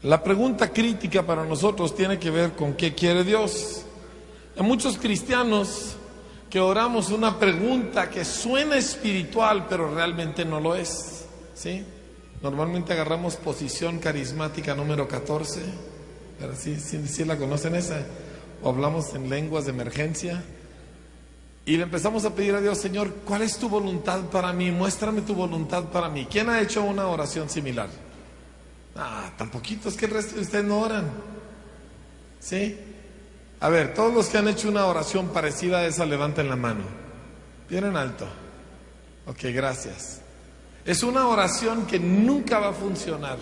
La pregunta crítica para nosotros tiene que ver con qué quiere Dios. Hay muchos cristianos que oramos una pregunta que suena espiritual, pero realmente no lo es, ¿sí? Normalmente agarramos posición carismática número 14, pero sí la conocen esa, o hablamos en lenguas de emergencia, y le empezamos a pedir a Dios: Señor, ¿cuál es tu voluntad para mí? Muéstrame tu voluntad para mí. ¿Quién ha hecho una oración similar? Tan poquito, es que el resto de ustedes no oran, ¿sí? A ver, todos los que han hecho una oración parecida a esa, levanten la mano. Bien en alto. Ok, gracias. Es una oración que nunca va a funcionar,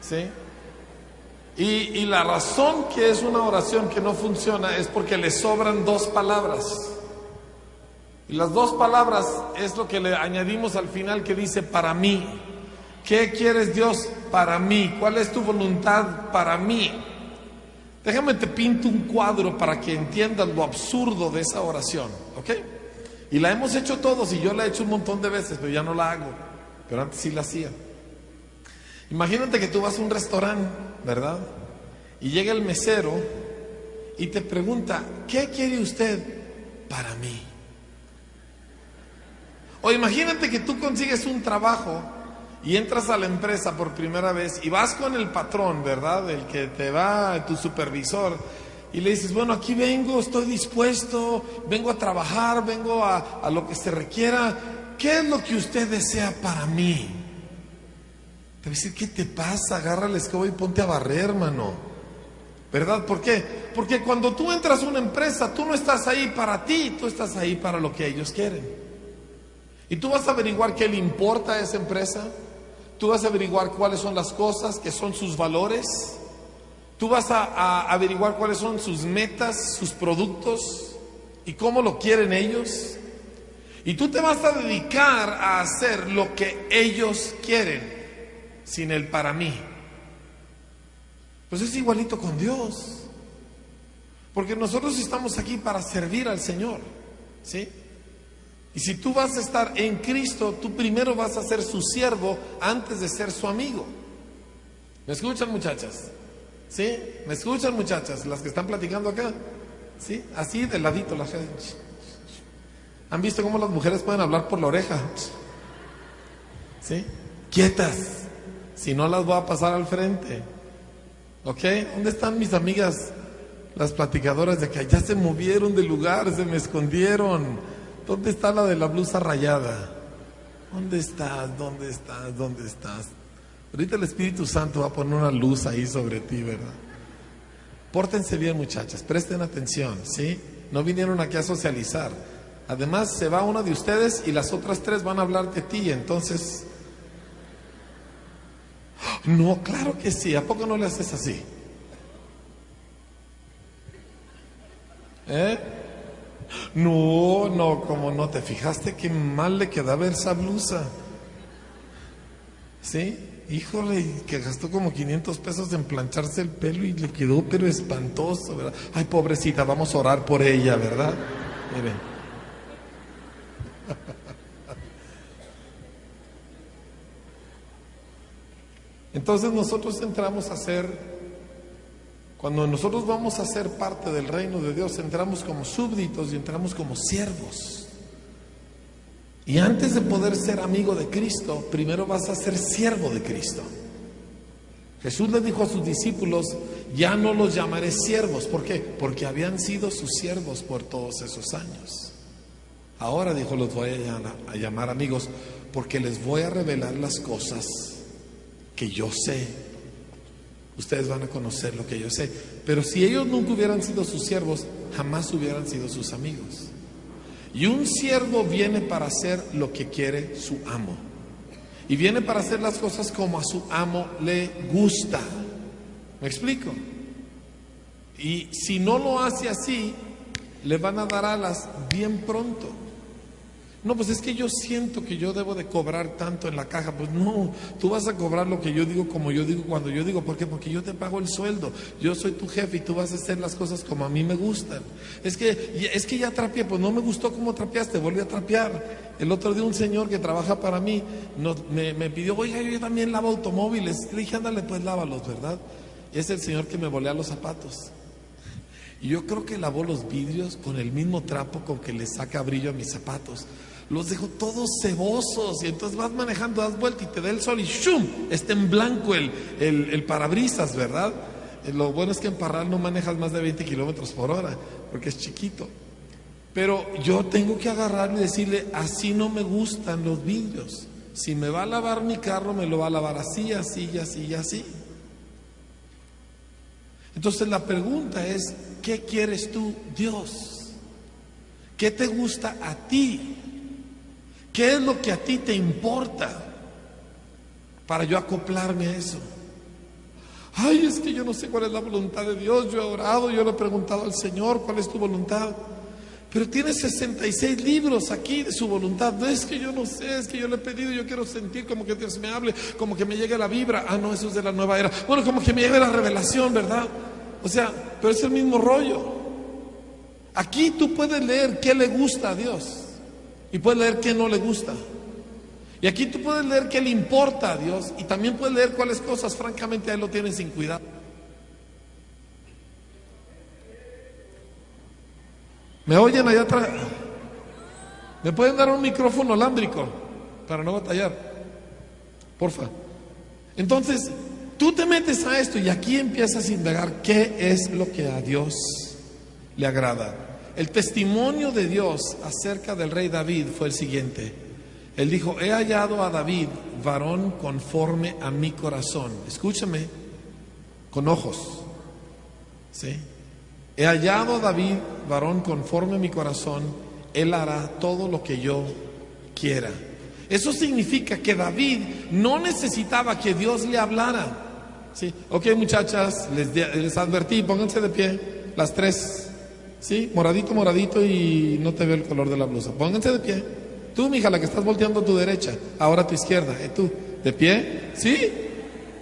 ¿sí? Y la razón que es una oración que no funciona es porque le sobran dos palabras. Y las dos palabras es lo que le añadimos al final, que dice para mí. ¿Qué quieres, Dios, para mí? ¿Cuál es tu voluntad para mí? Déjame te pinto un cuadro para que entiendas lo absurdo de esa oración, ¿ok? Y la hemos hecho todos, y yo la he hecho un montón de veces, pero ya no la hago. Pero antes sí la hacía. Imagínate que tú vas a un restaurante, ¿verdad? Y llega el mesero y te pregunta: ¿qué quiere usted para mí? O imagínate que tú consigues un trabajo y entras a la empresa por primera vez y vas con el patrón, ¿verdad? El que te va, tu supervisor, y le dices: bueno, aquí vengo, estoy dispuesto, vengo a trabajar, vengo a lo que se requiera. ¿Qué es lo que usted desea para mí? Te va a decir: ¿qué te pasa? Agarra la escoba y ponte a barrer, hermano, ¿verdad? ¿Por qué? Porque cuando tú entras a una empresa, tú no estás ahí para ti, tú estás ahí para lo que ellos quieren. Y tú vas a averiguar qué le importa a esa empresa. Tú vas a averiguar cuáles son las cosas, que son sus valores. Tú vas a averiguar cuáles son sus metas, sus productos y cómo lo quieren ellos. Y tú te vas a dedicar a hacer lo que ellos quieren, sin el para mí. Pues es igualito con Dios. Porque nosotros estamos aquí para servir al Señor, ¿sí? Y si tú vas a estar en Cristo, tú primero vas a ser su siervo antes de ser su amigo. ¿Me escuchan, muchachas? ¿Sí? ¿Me escuchan, muchachas? Las que están platicando acá, ¿sí? Así de ladito las... ¿Han visto cómo las mujeres pueden hablar por la oreja? ¿Sí? Quietas, si no las voy a pasar al frente. ¿Ok? ¿Dónde están mis amigas, las platicadoras de acá? Ya se movieron de lugar, se me escondieron. ¿Dónde está la de la blusa rayada? ¿Dónde estás? ¿Dónde estás? ¿Dónde estás? Ahorita el Espíritu Santo va a poner una luz ahí sobre ti, ¿verdad? Pórtense bien, muchachas, presten atención, ¿sí? No vinieron aquí a socializar. Además, se va una de ustedes y las otras tres van a hablar de ti, entonces... No, claro que sí. ¿A poco no le haces así? No, como no, ¿te fijaste qué mal le quedaba esa blusa? ¿Sí? Híjole, que gastó como 500 pesos en plancharse el pelo y le quedó pero espantoso, ¿verdad? Ay, pobrecita, vamos a orar por ella, ¿verdad? Miren. Entonces nosotros entramos a ser... Cuando nosotros vamos a ser parte del reino de Dios, entramos como súbditos y entramos como siervos. Y antes de poder ser amigo de Cristo, primero vas a ser siervo de Cristo. Jesús le dijo a sus discípulos: ya no los llamaré siervos. ¿Por qué? Porque habían sido sus siervos por todos esos años. Ahora, dijo, los voy a llamar amigos, porque les voy a revelar las cosas que yo sé. Ustedes van a conocer lo que yo sé. Pero si ellos nunca hubieran sido sus siervos, jamás hubieran sido sus amigos. Y un siervo viene para hacer lo que quiere su amo. Y viene para hacer las cosas como a su amo le gusta. ¿Me explico? Y si no lo hace así, le van a dar alas bien pronto. No, pues es que yo siento que yo debo de cobrar tanto en la caja. Pues no, tú vas a cobrar lo que yo digo, como yo digo, cuando yo digo. ¿Por qué? Porque yo te pago el sueldo. Yo soy tu jefe y tú vas a hacer las cosas como a mí me gustan. Es que ya trapeé, pues no me gustó cómo trapeaste, volví a trapear. El otro día un señor que trabaja para mí me pidió, oiga, yo también lavo automóviles. Le dije, ándale, pues lávalos, ¿verdad? Y es el señor que me volea los zapatos. Y yo creo que lavó los vidrios con el mismo trapo con que le saca brillo a mis zapatos. Los dejo todos cebosos y entonces vas manejando, das vuelta y te da el sol y ¡shum! Está en blanco el parabrisas, ¿verdad? Lo bueno es que en Parral no manejas más de 20 kilómetros por hora porque es chiquito. Pero yo tengo que agarrar y decirle, así no me gustan los vidrios. Si me va a lavar mi carro, me lo va a lavar así, así, así y así. Entonces la pregunta es, ¿qué quieres tú, Dios? ¿Qué te gusta a ti? ¿Qué es lo que a ti te importa para yo acoplarme a eso? Ay, es que yo no sé cuál es la voluntad de Dios. Yo he orado, yo le he preguntado al Señor cuál es tu voluntad. Pero tiene 66 libros aquí de su voluntad. No es que yo no sé, es que yo le he pedido, yo quiero sentir como que Dios me hable, como que me llegue la vibra. Ah, no, eso es de la nueva era. Bueno, como que me llegue la revelación, ¿verdad? O sea, pero es el mismo rollo. Aquí tú puedes leer qué le gusta a Dios y puedes leer qué no le gusta. Y aquí tú puedes leer qué le importa a Dios y también puedes leer cuáles cosas francamente a Él lo tienen sin cuidado. ¿Me oyen allá atrás? ¿Me pueden dar un micrófono alámbrico para no batallar? Porfa. Entonces, tú te metes a esto y aquí empiezas a indagar qué es lo que a Dios le agrada. El testimonio de Dios acerca del rey David fue el siguiente. Él dijo, he hallado a David, varón conforme a mi corazón. Escúchame, con ojos. ¿Sí? He hallado a David, varón conforme a mi corazón. Él hará todo lo que yo quiera. Eso significa que David no necesitaba que Dios le hablara. ¿Sí? Ok, muchachas, les advertí, pónganse de pie, las tres. ¿Sí? Moradito, moradito y no te veo el color de la blusa. Pónganse de pie. Tú, mija, la que estás volteando a tu derecha, ahora a tu izquierda. Tú, ¿de pie? ¿Sí?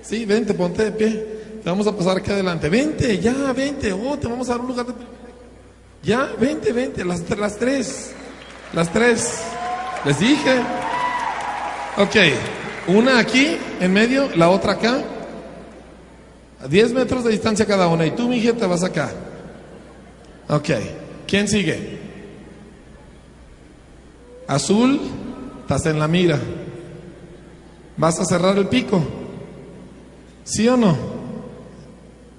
Sí, vente, ponte de pie. Te vamos a pasar aquí adelante. Vente, ya, vente. Oh, te vamos a dar un lugar de... Ya, vente, vente. Las tres. Las tres. Les dije. Ok. Una aquí, en medio, la otra acá. A 10 metros de distancia cada una. Y tú, mija, te vas acá. Ok. ¿Quién sigue? Azul, estás en la mira. ¿Vas a cerrar el pico? ¿Sí o no?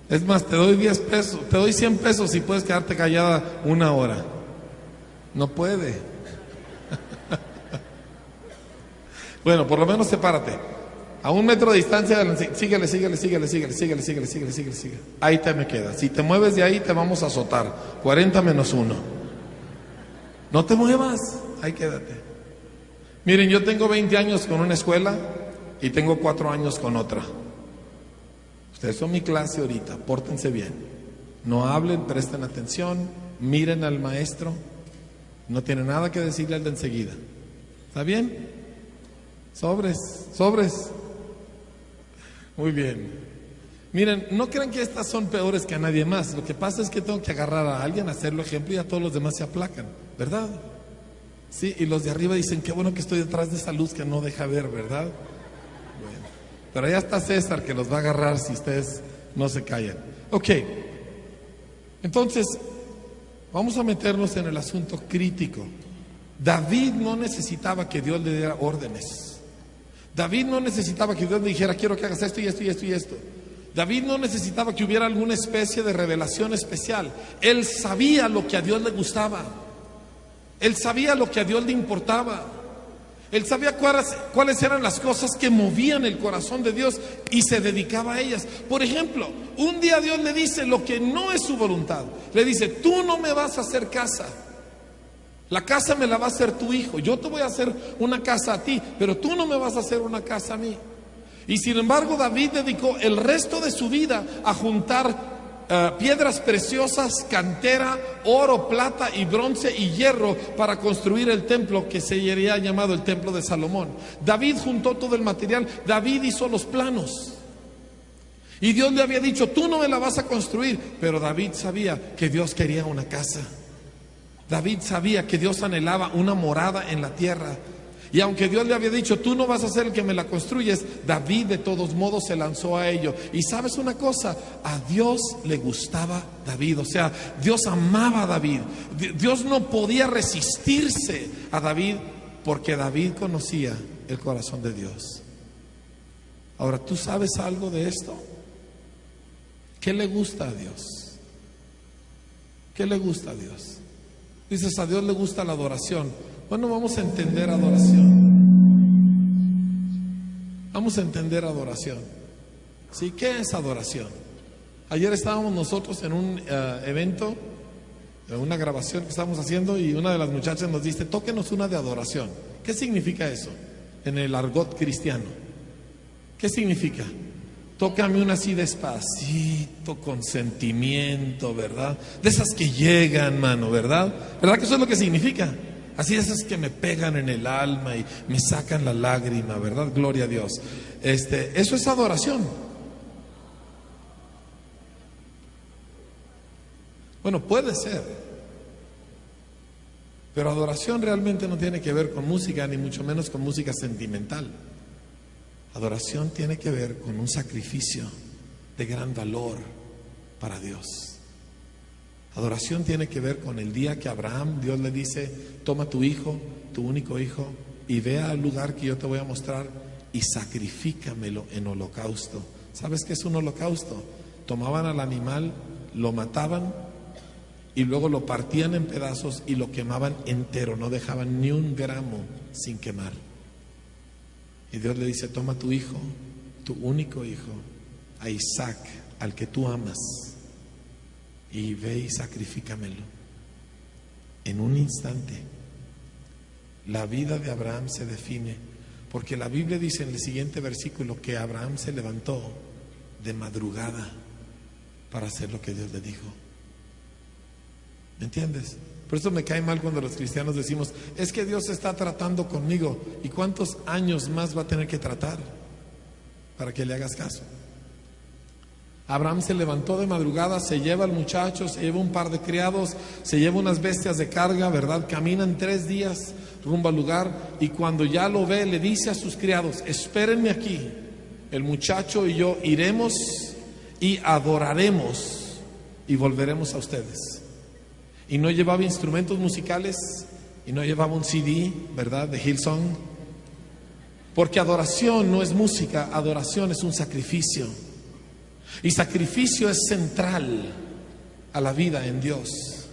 Es más, te doy 10 pesos, te doy 100 pesos si puedes quedarte callada una hora. No puede. Bueno, por lo menos sepárate. A 1 metro de distancia, síguele. Ahí te me quedas. Si te mueves de ahí, te vamos a azotar. 40 menos 1. No te muevas, ahí quédate. Miren, yo tengo 20 años con una escuela y tengo 4 años con otra. Ustedes son mi clase ahorita, pórtense bien. No hablen, presten atención, miren al maestro. No tiene nada que decirle al de enseguida. ¿Está bien? Sobres. Muy bien. Miren, no crean que estas son peores que a nadie más. Lo que pasa es que tengo que agarrar a alguien, hacerlo ejemplo y a todos los demás se aplacan, ¿verdad? Sí, y los de arriba dicen, qué bueno que estoy detrás de esa luz que no deja ver, ¿verdad? Bueno, pero allá está César que los va a agarrar si ustedes no se callan. Ok, entonces, vamos a meternos en el asunto crítico. David no necesitaba que Dios le diera órdenes. David no necesitaba que Dios le dijera, quiero que hagas esto y esto y esto y esto. David no necesitaba que hubiera alguna especie de revelación especial. Él sabía lo que a Dios le gustaba. Él sabía lo que a Dios le importaba. Él sabía cuáles eran las cosas que movían el corazón de Dios y se dedicaba a ellas. Por ejemplo, un día Dios le dice lo que no es su voluntad. Le dice, tú no me vas a hacer casa. La casa me la va a hacer tu hijo. Yo te voy a hacer una casa a ti, pero tú no me vas a hacer una casa a mí. Y sin embargo, David dedicó el resto de su vida a juntar piedras preciosas, cantera, oro, plata y bronce y hierro para construir el templo que sería llamado el templo de Salomón. David juntó todo el material, David hizo los planos. Y Dios le había dicho, tú no me la vas a construir, pero David sabía que Dios quería una casa. David sabía que Dios anhelaba una morada en la tierra. Y aunque Dios le había dicho, tú no vas a ser el que me la construyes, David de todos modos se lanzó a ello. Y sabes una cosa, a Dios le gustaba David, o sea, Dios amaba a David. Dios no podía resistirse a David porque David conocía el corazón de Dios. Ahora, ¿tú sabes algo de esto? ¿Qué le gusta a Dios? ¿Qué le gusta a Dios? Dices, a Dios le gusta la adoración. Bueno, vamos a entender adoración. Vamos a entender adoración. ¿Sí? ¿Qué es adoración? Ayer estábamos nosotros en un evento, en una grabación que estábamos haciendo, y una de las muchachas nos dice, tóquenos una de adoración. ¿Qué significa eso en el argot cristiano? ¿Qué significa? Tócame una así despacito, con sentimiento, ¿verdad? De esas que llegan, mano, ¿verdad? ¿Verdad que eso es lo que significa? Así de esas que me pegan en el alma y me sacan la lágrima, ¿verdad? Gloria a Dios. Eso es adoración. Bueno, puede ser. Pero adoración realmente no tiene que ver con música, ni mucho menos con música sentimental. Adoración tiene que ver con un sacrificio de gran valor para Dios. Adoración tiene que ver con el día que Abraham, Dios le dice, toma tu hijo, tu único hijo, y ve al lugar que yo te voy a mostrar y sacrifícamelo en holocausto. ¿Sabes qué es un holocausto? Tomaban al animal, lo mataban y luego lo partían en pedazos y lo quemaban entero, no dejaban ni un gramo sin quemar. Y Dios le dice, toma tu hijo, tu único hijo, a Isaac, al que tú amas, y ve y sacrifícamelo. En un instante, la vida de Abraham se define, porque la Biblia dice en el siguiente versículo que Abraham se levantó de madrugada para hacer lo que Dios le dijo. ¿Me entiendes? Por eso me cae mal cuando los cristianos decimos, es que Dios está tratando conmigo. ¿Y cuántos años más va a tener que tratar para que le hagas caso? Abraham se levantó de madrugada, se lleva al muchacho, se lleva un par de criados, se lleva unas bestias de carga, ¿verdad? Caminan 3 días rumbo al lugar, y cuando ya lo ve, le dice a sus criados, espérenme aquí, el muchacho y yo iremos y adoraremos y volveremos a ustedes. Y no llevaba instrumentos musicales y no llevaba un CD, ¿verdad? De Hillsong. Porque adoración no es música, adoración es un sacrificio. Y sacrificio es central a la vida en Dios.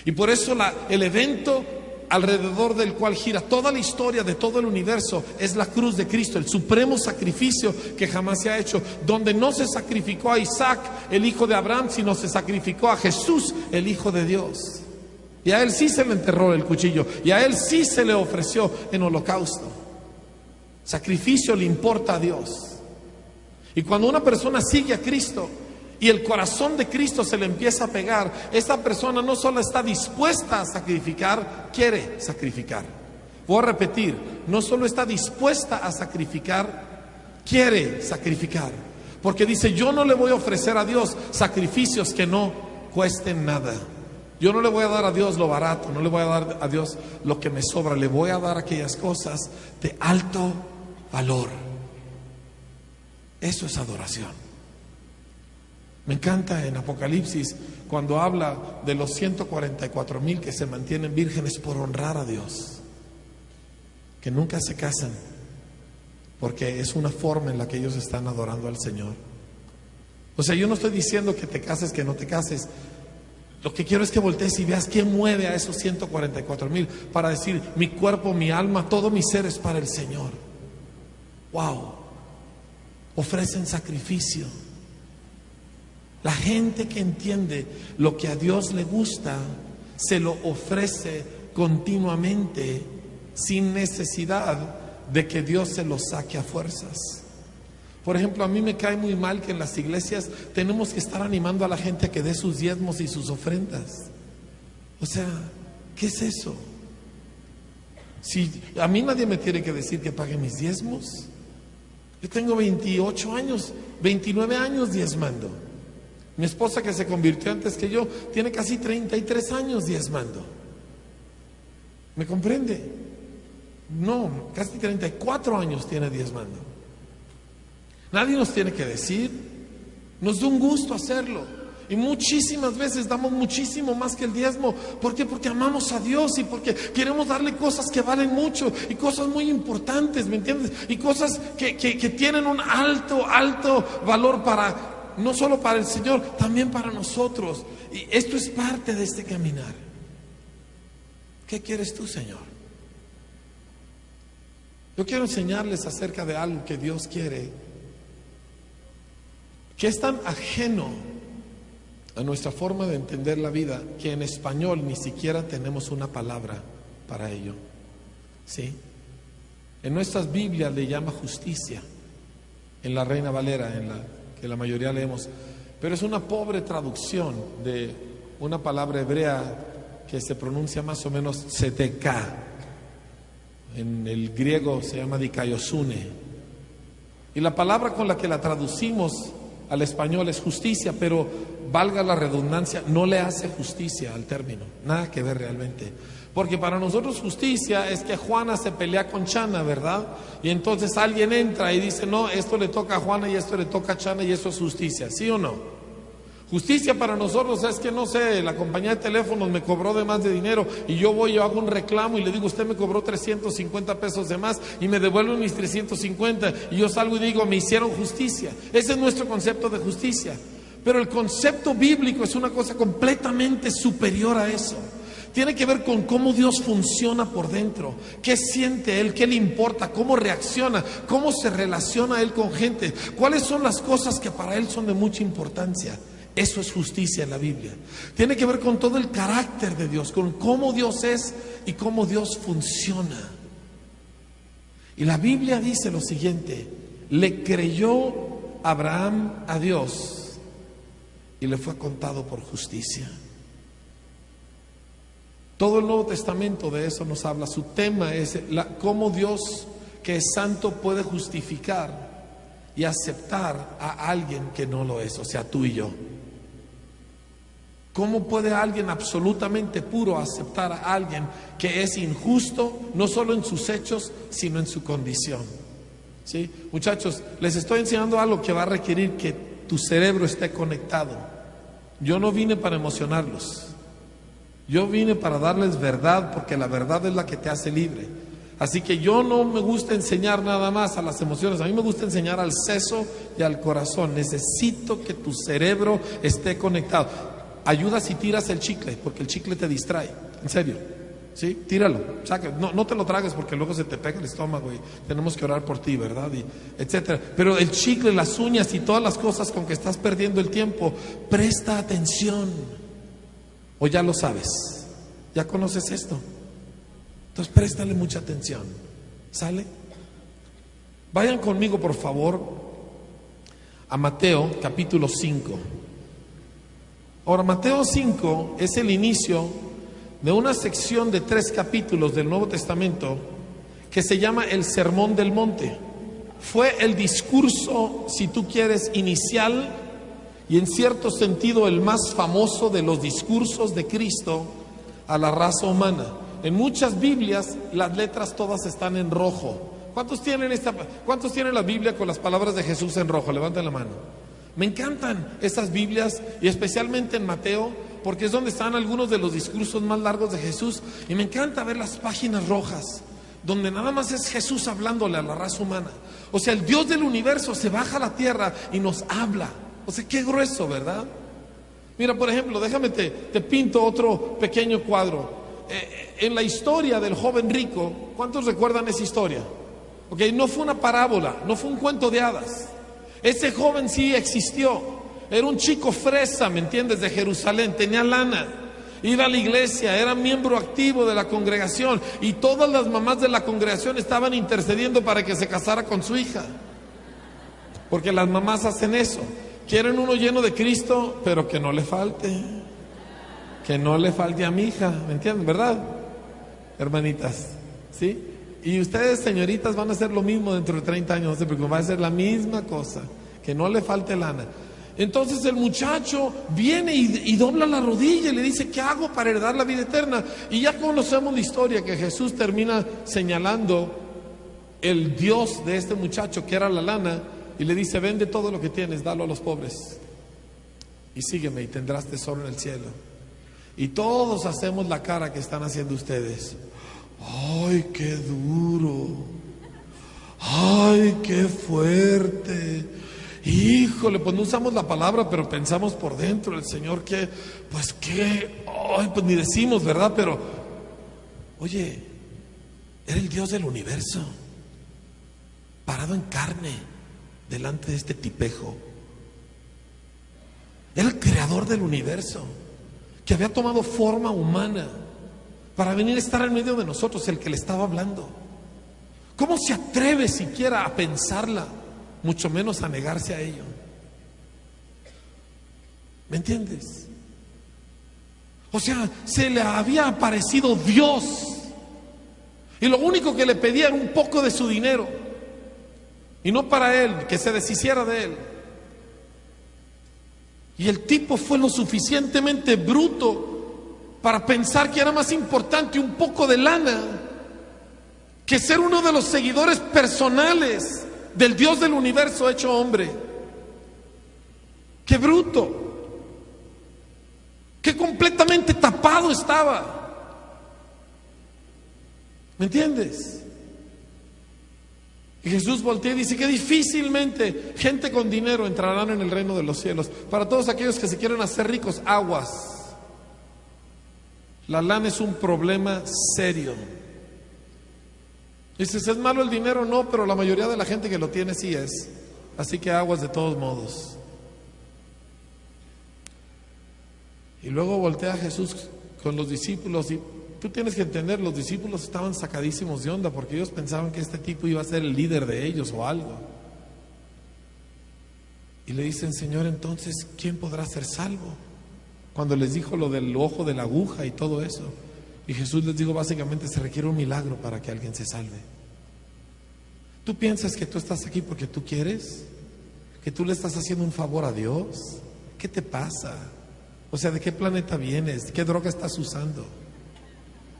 Y por eso el evento alrededor del cual gira toda la historia de todo el universo es la cruz de Cristo, el supremo sacrificio que jamás se ha hecho, donde no se sacrificó a Isaac, el hijo de Abraham, sino se sacrificó a Jesús, el hijo de Dios. Y a él sí se le enterró el cuchillo, y a él sí se le ofreció en holocausto. Sacrificio le importa a Dios. Y cuando una persona sigue a Cristo y el corazón de Cristo se le empieza a pegar, esta persona no solo está dispuesta a sacrificar, quiere sacrificar. Voy a repetir, no solo está dispuesta a sacrificar, quiere sacrificar. Porque dice, yo no le voy a ofrecer a Dios sacrificios que no cuesten nada. Yo no le voy a dar a Dios lo barato, no le voy a dar a Dios lo que me sobra, le voy a dar aquellas cosas de alto valor. Eso es adoración. Me encanta en Apocalipsis cuando habla de los 144,000 que se mantienen vírgenes por honrar a Dios, que nunca se casan, porque es una forma en la que ellos están adorando al Señor. O sea, yo no estoy diciendo que te cases, que no te cases. Lo que quiero es que voltees y veas quién mueve a esos 144,000 para decir, mi cuerpo, mi alma, todo mi ser es para el Señor. Wow. Ofrecen sacrificio. La gente que entiende lo que a Dios le gusta, se lo ofrece continuamente, sin necesidad de que Dios se lo saque a fuerzas. Por ejemplo, a mí me cae muy mal que en las iglesias tenemos que estar animando a la gente a que dé sus diezmos y sus ofrendas. O sea, ¿qué es eso? Si a mí nadie me tiene que decir que pague mis diezmos. Yo tengo 28 años, 29 años diezmando. Mi esposa, que se convirtió antes que yo, tiene casi 33 años diezmando. ¿Me comprende? No, casi 34 años tiene diezmando. Nadie nos tiene que decir. Nos da un gusto hacerlo. Y muchísimas veces damos muchísimo más que el diezmo. ¿Por qué? Porque amamos a Dios y porque queremos darle cosas que valen mucho y cosas muy importantes, ¿me entiendes? Y cosas que tienen un alto valor para, no solo para el Señor, también para nosotros. Y esto es parte de este caminar. ¿Qué quieres tú, Señor? Yo quiero enseñarles acerca de algo que Dios quiere, que es tan ajeno a nuestra forma de entender la vida, que en español ni siquiera tenemos una palabra para ello. ¿Sí? En nuestras Biblias le llama justicia, en la Reina Valera, en la que la mayoría leemos, pero es una pobre traducción de una palabra hebrea que se pronuncia más o menos tzedekah. En el griego se llama dikaiosune. Y la palabra con la que la traducimos al español es justicia, pero valga la redundancia, no le hace justicia al término, nada que ver realmente. Porque para nosotros justicia es que Juana se pelea con Chana, ¿verdad? Y entonces alguien entra y dice, no, esto le toca a Juana y esto le toca a Chana y eso es justicia, ¿sí o no? Justicia para nosotros es que, no sé, la compañía de teléfonos me cobró de más de dinero y yo hago un reclamo y le digo, usted me cobró 350 pesos de más y me devuelven mis 350 y yo salgo y digo, me hicieron justicia. Ese es nuestro concepto de justicia. Pero el concepto bíblico es una cosa completamente superior a eso. Tiene que ver con cómo Dios funciona por dentro, qué siente Él, qué le importa, cómo reacciona, cómo se relaciona Él con gente, cuáles son las cosas que para Él son de mucha importancia. Eso es justicia en la Biblia. Tiene que ver con todo el carácter de Dios, con cómo Dios es y cómo Dios funciona. Y la Biblia dice lo siguiente: le creyó Abraham a Dios y le fue contado por justicia. Todo el Nuevo Testamento de eso nos habla. Su tema es cómo Dios, que es santo, puede justificar y aceptar a alguien que no lo es, o sea, tú y yo. ¿Cómo puede alguien absolutamente puro aceptar a alguien que es injusto, no solo en sus hechos, sino en su condición? ¿Sí? Muchachos, les estoy enseñando algo que va a requerir que tu cerebro esté conectado. Yo no vine para emocionarlos. Yo vine para darles verdad, porque la verdad es la que te hace libre. Así que yo no me gusta enseñar nada más a las emociones, a mí me gusta enseñar al seso y al corazón. Necesito que tu cerebro esté conectado. Ayuda si tiras el chicle, porque el chicle te distrae, en serio. ¿Sí? Tíralo, saca. No te lo tragues porque luego se te pega el estómago y tenemos que orar por ti, ¿verdad? Y etcétera. Pero el chicle, las uñas y todas las cosas con que estás perdiendo el tiempo, presta atención. O ya lo sabes, ya conoces esto. Entonces préstale mucha atención. ¿Sale? Vayan conmigo, por favor, a Mateo capítulo 5. Ahora, Mateo 5 es el inicio de una sección de 3 capítulos del Nuevo Testamento que se llama el Sermón del Monte. Fue el discurso, si tú quieres, inicial y en cierto sentido el más famoso de los discursos de Cristo a la raza humana. En muchas Biblias las letras todas están en rojo. ¿Cuántos tienen la Biblia con las palabras de Jesús en rojo? Levanten la mano. Me encantan estas Biblias, y especialmente en Mateo, porque es donde están algunos de los discursos más largos de Jesús. Y me encanta ver las páginas rojas, donde nada más es Jesús hablándole a la raza humana. O sea, el Dios del universo se baja a la tierra y nos habla. O sea, qué grueso, ¿verdad? Mira, por ejemplo, déjame te pinto otro pequeño cuadro. En la historia del joven rico, ¿cuántos recuerdan esa historia? Okay, no fue una parábola, no fue un cuento de hadas. Ese joven sí existió. Era un chico fresa, ¿me entiendes? De Jerusalén, tenía lana, iba a la iglesia, era miembro activo de la congregación y todas las mamás de la congregación estaban intercediendo para que se casara con su hija. Porque las mamás hacen eso. Quieren uno lleno de Cristo, pero que no le falte. Que no le falte a mi hija, ¿me entienden, verdad? Hermanitas, ¿sí? Y ustedes, señoritas, van a hacer lo mismo dentro de 30 años, no se preocupen, va a ser la misma cosa. Que no le falte lana. Entonces el muchacho viene y dobla la rodilla y le dice, ¿qué hago para heredar la vida eterna? Y ya conocemos la historia, que Jesús termina señalando el Dios de este muchacho, que era la lana, y le dice, vende todo lo que tienes, dalo a los pobres y sígueme y tendrás tesoro en el cielo. Y todos hacemos la cara que están haciendo ustedes. ¡Ay, qué duro! ¡Ay, qué fuerte! Híjole, pues no usamos la palabra, pero pensamos por dentro, el Señor que, pues qué, ay, pues ni decimos, ¿verdad? Pero, oye, era el Dios del universo, parado en carne, delante de este tipejo. Era el creador del universo, que había tomado forma humana para venir a estar en medio de nosotros, el que le estaba hablando. ¿Cómo se atreve siquiera a pensarla, mucho menos a negarse a ello? ¿Me entiendes? O sea, se le había aparecido Dios y lo único que le pedía era un poco de su dinero. Y no para él, que se deshiciera de él. Y el tipo fue lo suficientemente bruto para pensar que era más importante un poco de lana que ser uno de los seguidores personales del Dios del universo hecho hombre. ¡Qué bruto! ¡Qué completamente tapado estaba! ¿Me entiendes? Y Jesús voltea y dice que difícilmente gente con dinero entrarán en el reino de los cielos. Para todos aquellos que se quieren hacer ricos, aguas. La lana es un problema serio. Dices, ¿es malo el dinero? No, pero la mayoría de la gente que lo tiene sí es. Así que aguas de todos modos. Y luego voltea Jesús con los discípulos y tú tienes que entender, los discípulos estaban sacadísimos de onda porque ellos pensaban que este tipo iba a ser el líder de ellos o algo. Y le dicen, Señor, entonces, ¿quién podrá ser salvo? Cuando les dijo lo del ojo de la aguja y todo eso. Y Jesús les dijo, básicamente se requiere un milagro para que alguien se salve. ¿Tú piensas que tú estás aquí porque tú quieres? ¿Que tú le estás haciendo un favor a Dios? ¿Qué te pasa? O sea, ¿de qué planeta vienes? ¿Qué droga estás usando?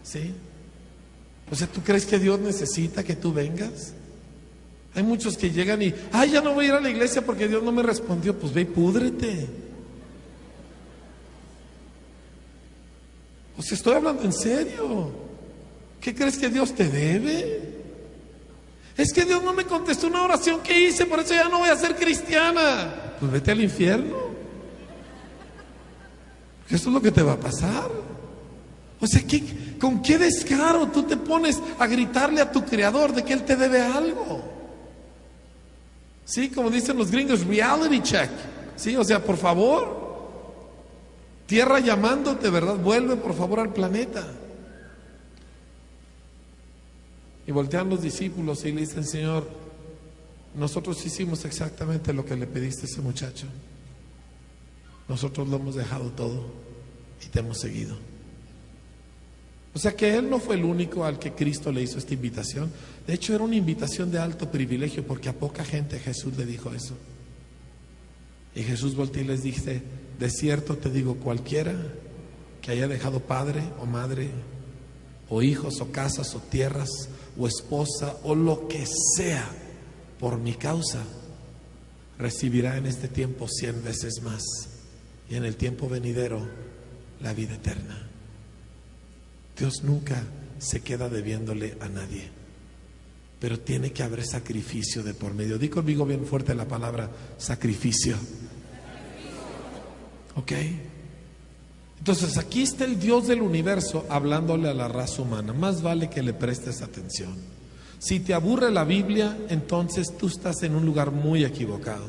¿Sí? O sea, ¿tú crees que Dios necesita que tú vengas? Hay muchos que llegan y, ay, ya no voy a ir a la iglesia porque Dios no me respondió. Pues ve y púdrete. O sea, estoy hablando en serio. ¿Qué crees que Dios te debe? Es que Dios no me contestó una oración que hice, por eso ya no voy a ser cristiana. Pues vete al infierno. Eso es lo que te va a pasar. O sea, ¿con qué descaro tú te pones a gritarle a tu creador de que Él te debe algo? Sí, como dicen los gringos, reality check. Sí, o sea, por favor, tierra llamándote, ¿verdad? Vuelve por favor al planeta. Y voltean los discípulos y le dicen, Señor, nosotros hicimos exactamente lo que le pediste a ese muchacho. Nosotros lo hemos dejado todo y te hemos seguido. O sea que él no fue el único al que Cristo le hizo esta invitación. De hecho, era una invitación de alto privilegio porque a poca gente Jesús le dijo eso. Y Jesús volteó y les dice, de cierto te digo, cualquiera que haya dejado padre o madre, o hijos o casas o tierras o esposa o lo que sea por mi causa, recibirá en este tiempo 100 veces más y en el tiempo venidero la vida eterna. Dios nunca se queda debiéndole a nadie, pero tiene que haber sacrificio de por medio. Di conmigo bien fuerte la palabra sacrificio. ¿Ok? Entonces aquí está el Dios del universo hablándole a la raza humana. Más vale que le prestes atención. Si te aburre la Biblia, entonces tú estás en un lugar muy equivocado.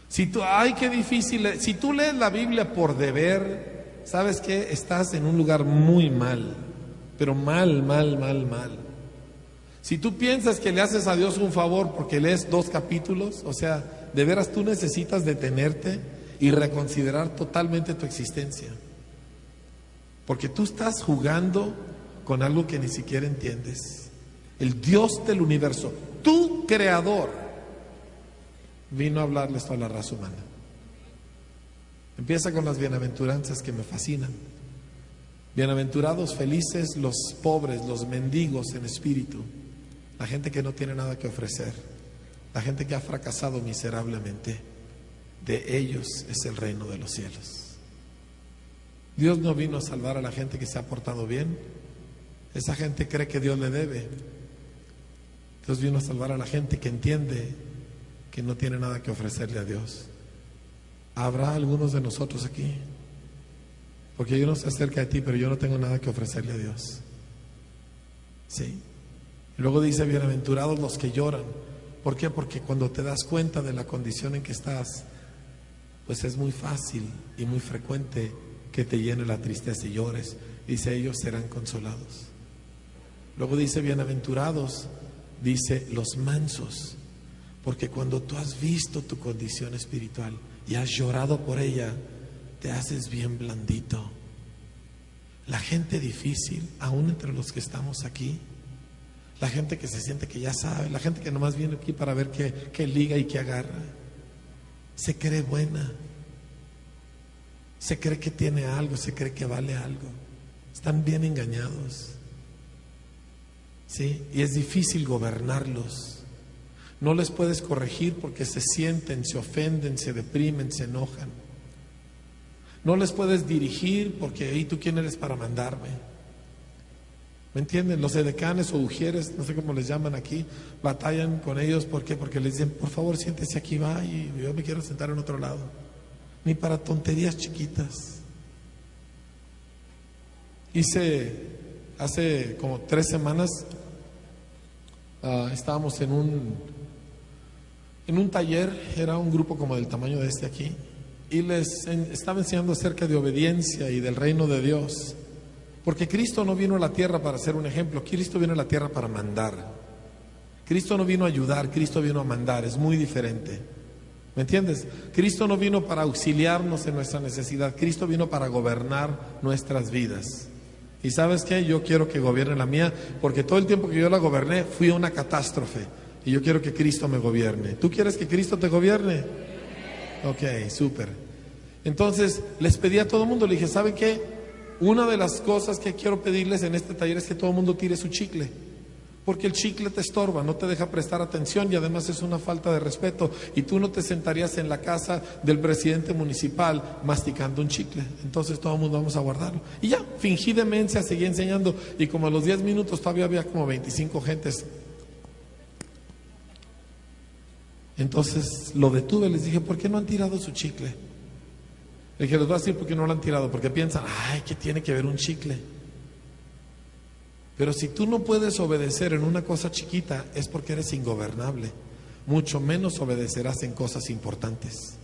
Si tú, ay, qué difícil. Si tú lees la Biblia por deber, ¿sabes qué? Estás en un lugar muy mal, pero mal. Si tú piensas que le haces a Dios un favor porque lees 2 capítulos, o sea, de veras tú necesitas detenerte y reconsiderar totalmente tu existencia. Porque tú estás jugando con algo que ni siquiera entiendes. El Dios del universo, tu creador, vino a hablarle esto a la raza humana. Empieza con las bienaventuranzas que me fascinan. Bienaventurados, felices los pobres, los mendigos en espíritu, la gente que no tiene nada que ofrecer, la gente que ha fracasado miserablemente. De ellos es el reino de los cielos. Dios no vino a salvar a la gente que se ha portado bien. Esa gente cree que Dios le debe. Dios vino a salvar a la gente que entiende que no tiene nada que ofrecerle a Dios. ¿Habrá algunos de nosotros aquí? Porque yo no sé acerca de ti, pero yo no tengo nada que ofrecerle a Dios. ¿Sí? Y luego dice, bienaventurados los que lloran. ¿Por qué? Porque cuando te das cuenta de la condición en que estás, pues es muy fácil y muy frecuente que te llene la tristeza y llores. Dice, ellos serán consolados. Luego dice, bienaventurados, dice, los mansos. Porque cuando tú has visto tu condición espiritual y has llorado por ella, te haces bien blandito. La gente difícil, aún entre los que estamos aquí, la gente que se siente que ya sabe, la gente que nomás viene aquí para ver qué liga y qué agarra, se cree buena, se cree que tiene algo, se cree que vale algo. Están bien engañados. ¿Sí? Y es difícil gobernarlos. No les puedes corregir porque se sienten, se ofenden, se deprimen, se enojan. No les puedes dirigir porque, ¿y tú quién eres para mandarme? ¿Me entienden? Los edecanes o ujieres, no sé cómo les llaman aquí, batallan con ellos. ¿Por qué? Porque les dicen, por favor, siéntese aquí, va, y yo me quiero sentar en otro lado. Ni para tonterías chiquitas. Hace como 3 semanas, estábamos en un taller, era un grupo como del tamaño de este aquí, y les estaba enseñando acerca de obediencia y del reino de Dios. Porque Cristo no vino a la tierra para ser un ejemplo, Cristo vino a la tierra para mandar. Cristo no vino a ayudar, Cristo vino a mandar, es muy diferente. ¿Me entiendes? Cristo no vino para auxiliarnos en nuestra necesidad, Cristo vino para gobernar nuestras vidas. ¿Y sabes qué? Yo quiero que gobierne la mía, porque todo el tiempo que yo la goberné fui una catástrofe. Y yo quiero que Cristo me gobierne. ¿Tú quieres que Cristo te gobierne? Ok, súper. Entonces les pedí a todo el mundo, le dije, ¿saben qué? Una de las cosas que quiero pedirles en este taller es que todo el mundo tire su chicle. Porque el chicle te estorba, no te deja prestar atención y además es una falta de respeto. Y tú no te sentarías en la casa del presidente municipal masticando un chicle. Entonces todo el mundo vamos a guardarlo. Y ya, fingí demencia, seguí enseñando. Y como a los 10 minutos todavía había como 25 gentes. Entonces lo detuve, les dije, ¿por qué no han tirado su chicle? Le dije, les voy a decir por qué no lo han tirado. Porque piensan, ay, ¿qué tiene que ver un chicle? Pero si tú no puedes obedecer en una cosa chiquita, es porque eres ingobernable. Mucho menos obedecerás en cosas importantes.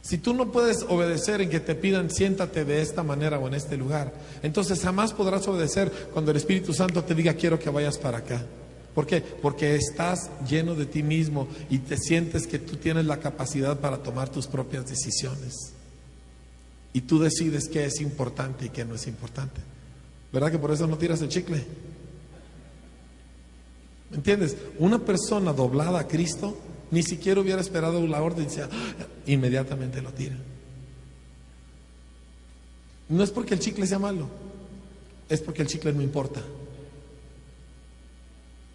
Si tú no puedes obedecer en que te pidan siéntate de esta manera o en este lugar, entonces jamás podrás obedecer cuando el Espíritu Santo te diga quiero que vayas para acá. ¿Por qué? Porque estás lleno de ti mismo y te sientes que tú tienes la capacidad para tomar tus propias decisiones. Y tú decides qué es importante y qué no es importante. ¿Verdad que por eso no tiras el chicle? ¿Me entiendes? Una persona doblada a Cristo ni siquiera hubiera esperado la orden, inmediatamente lo tira. No es porque el chicle sea malo, es porque el chicle no importa.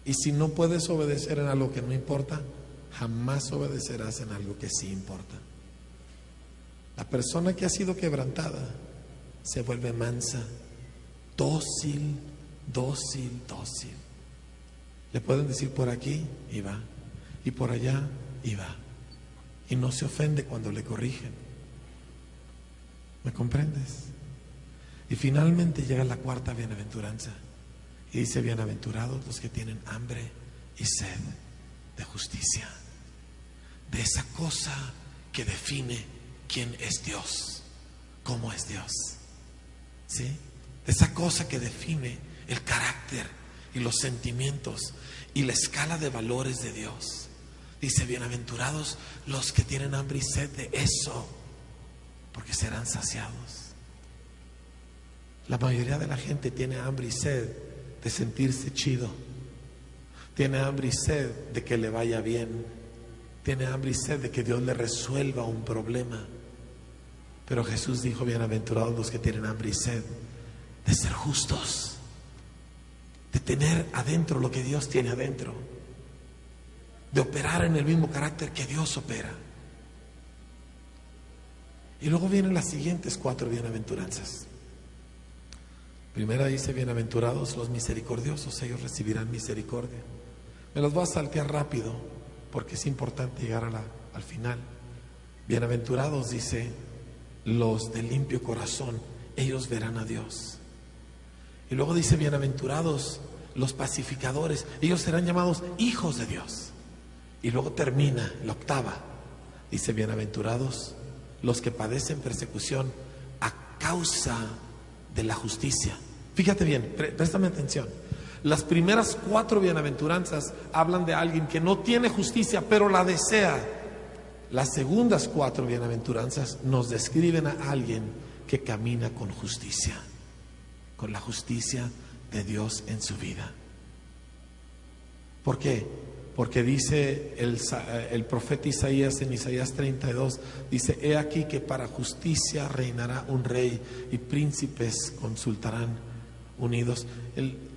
Y si no puedes obedecer en algo que no importa, jamás obedecerás en algo que sí importa. La persona que ha sido quebrantada se vuelve mansa, dócil, dócil, dócil. Le pueden decir por aquí y va, y por allá y va. Y no se ofende cuando le corrigen. ¿Me comprendes? Y finalmente llega la 4ª bienaventuranza. Y dice, bienaventurados los que tienen hambre y sed de justicia. De esa cosa que define quién es Dios, cómo es Dios. ¿Sí? De esa cosa que define el carácter y los sentimientos y la escala de valores de Dios. Dice, bienaventurados los que tienen hambre y sed de eso, porque serán saciados. La mayoría de la gente tiene hambre y sed de sentirse chido. Tiene hambre y sed de que le vaya bien. Tiene hambre y sed de que Dios le resuelva un problema. Pero Jesús dijo, bienaventurados los que tienen hambre y sed de ser justos, de tener adentro lo que Dios tiene adentro, de operar en el mismo carácter que Dios opera. Y luego vienen las siguientes 4 bienaventuranzas. Primera dice, bienaventurados los misericordiosos, ellos recibirán misericordia. Me las voy a saltear rápido porque es importante llegar al final. Bienaventurados, dice, los de limpio corazón, ellos verán a Dios. Y luego dice, bienaventurados los pacificadores, ellos serán llamados hijos de Dios. Y luego termina la 8ª, dice, bienaventurados los que padecen persecución a causa de la justicia. Fíjate bien, préstame atención. Las primeras 4 bienaventuranzas hablan de alguien que no tiene justicia, pero la desea. Las segundas 4 bienaventuranzas nos describen a alguien que camina con justicia, con la justicia de Dios en su vida. ¿Por qué? Porque dice el profeta Isaías en Isaías 32, dice, he aquí que para justicia reinará un rey y príncipes consultarán unidos.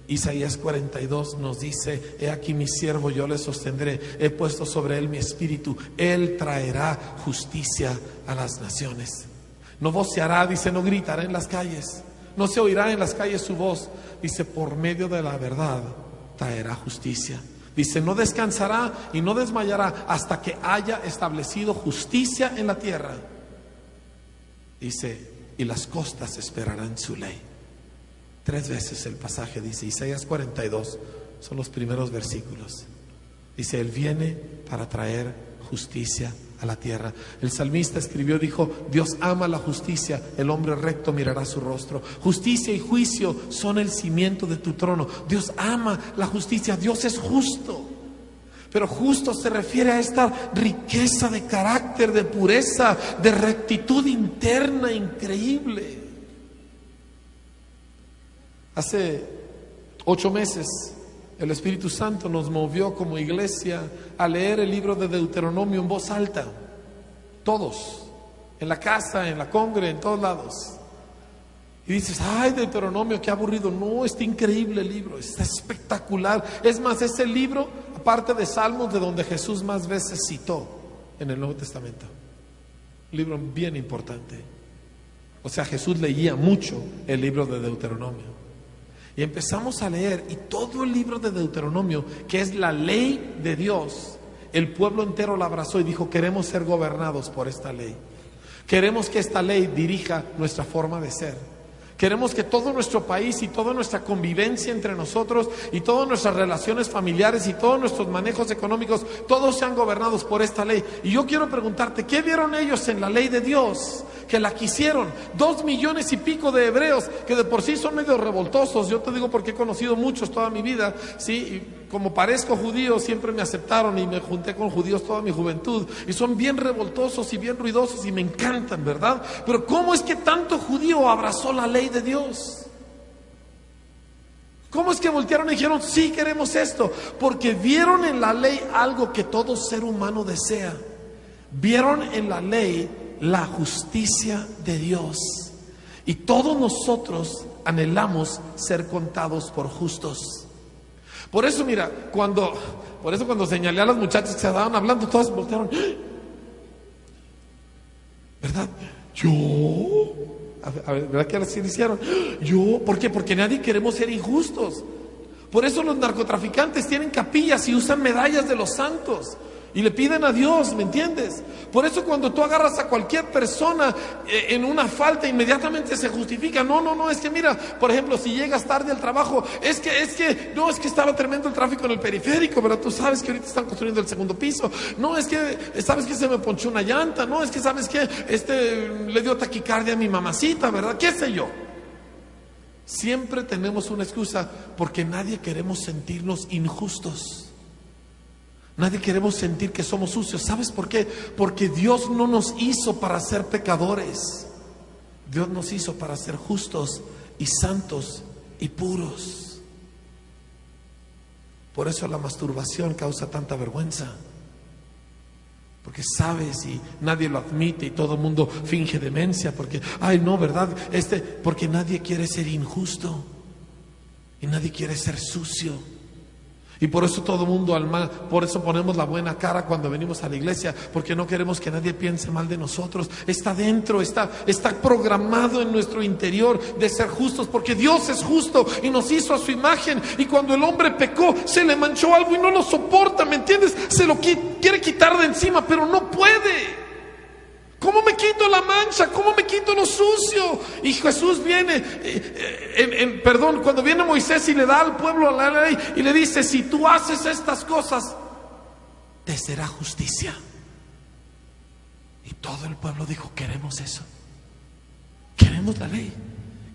Isaías 42 nos dice, he aquí mi siervo, yo le sostendré, he puesto sobre él mi espíritu, él traerá justicia a las naciones. No voceará, dice, no gritará en las calles, no se oirá en las calles su voz, dice, por medio de la verdad traerá justicia. Dice, no descansará y no desmayará hasta que haya establecido justicia en la tierra. Dice, y las costas esperarán su ley. 3 veces el pasaje dice, Isaías 42, son los primeros versículos. Dice, Él viene para traer justicia a la tierra. El salmista escribió, dijo, Dios ama la justicia, el hombre recto mirará su rostro. Justicia y juicio son el cimiento de tu trono. Dios ama la justicia, Dios es justo. Pero justo se refiere a esta riqueza de carácter, de pureza, de rectitud interna increíble. Hace 8 meses el Espíritu Santo nos movió como iglesia a leer el libro de Deuteronomio en voz alta. Todos, en la casa, en la congre, en todos lados. Y dices, ay, Deuteronomio, qué aburrido. No, está increíble el libro, está espectacular. Es más, es el libro, aparte de Salmos, de donde Jesús más veces citó en el Nuevo Testamento. Un libro bien importante. O sea, Jesús leía mucho el libro de Deuteronomio. Y empezamos a leer, y todo el libro de Deuteronomio, que es la ley de Dios, el pueblo entero la abrazó y dijo, queremos ser gobernados por esta ley. Queremos que esta ley dirija nuestra forma de ser. Queremos que todo nuestro país y toda nuestra convivencia entre nosotros y todas nuestras relaciones familiares y todos nuestros manejos económicos, todos sean gobernados por esta ley. Y yo quiero preguntarte, ¿qué vieron ellos en la ley de Dios? Que la quisieron. 2 millones y pico de hebreos que de por sí son medio revoltosos. Yo te digo porque he conocido muchos toda mi vida, ¿sí? Y como parezco judío, siempre me aceptaron y me junté con judíos toda mi juventud. Y son bien revoltosos y bien ruidosos y me encantan, ¿verdad? Pero ¿cómo es que tanto judío abrazó la ley de Dios? ¿Cómo es que voltearon y dijeron, sí queremos esto? Porque vieron en la ley algo que todo ser humano desea. Vieron en la ley la justicia de Dios. Y todos nosotros anhelamos ser contados por justos. Por eso, mira, cuando señalé a las muchachas que se estaban hablando, todas voltearon. ¿Verdad? Yo. A ver, ¿verdad que así lo hicieron? Yo. ¿Por qué? Porque nadie queremos ser injustos. Por eso los narcotraficantes tienen capillas y usan medallas de los santos. Y le piden a Dios, ¿me entiendes? Por eso cuando tú agarras a cualquier persona en una falta, inmediatamente se justifica. No, es que mira, por ejemplo, si llegas tarde al trabajo, es que estaba tremendo el tráfico en el periférico, ¿verdad? Tú sabes que ahorita están construyendo el 2º piso. No, es que, ¿sabes que se me ponchó una llanta? No, es que, ¿sabes que le dio taquicardia a mi mamacita, ¿verdad? ¿Qué sé yo? Siempre tenemos una excusa porque nadie queremos sentirnos injustos. Nadie queremos sentir que somos sucios. ¿Sabes por qué? Porque Dios no nos hizo para ser pecadores. Dios nos hizo para ser justos y santos y puros. Por eso la masturbación causa tanta vergüenza. Porque sabes y nadie lo admite y todo el mundo finge demencia porque, ay no, ¿verdad? Porque nadie quiere ser injusto y nadie quiere ser sucio. Y por eso todo el mundo al mal, por eso ponemos la buena cara cuando venimos a la iglesia, porque no queremos que nadie piense mal de nosotros. Está dentro, está programado en nuestro interior de ser justos, porque Dios es justo y nos hizo a su imagen. Y cuando el hombre pecó, se le manchó algo y no lo soporta, ¿me entiendes? Se lo quiere quitar de encima, pero no puede. ¿Cómo me quito la mancha? ¿Cómo me quito lo sucio? Y Jesús viene, cuando viene Moisés y le da al pueblo la ley y le dice, si tú haces estas cosas, te será justicia. Y todo el pueblo dijo, queremos eso. Queremos la ley.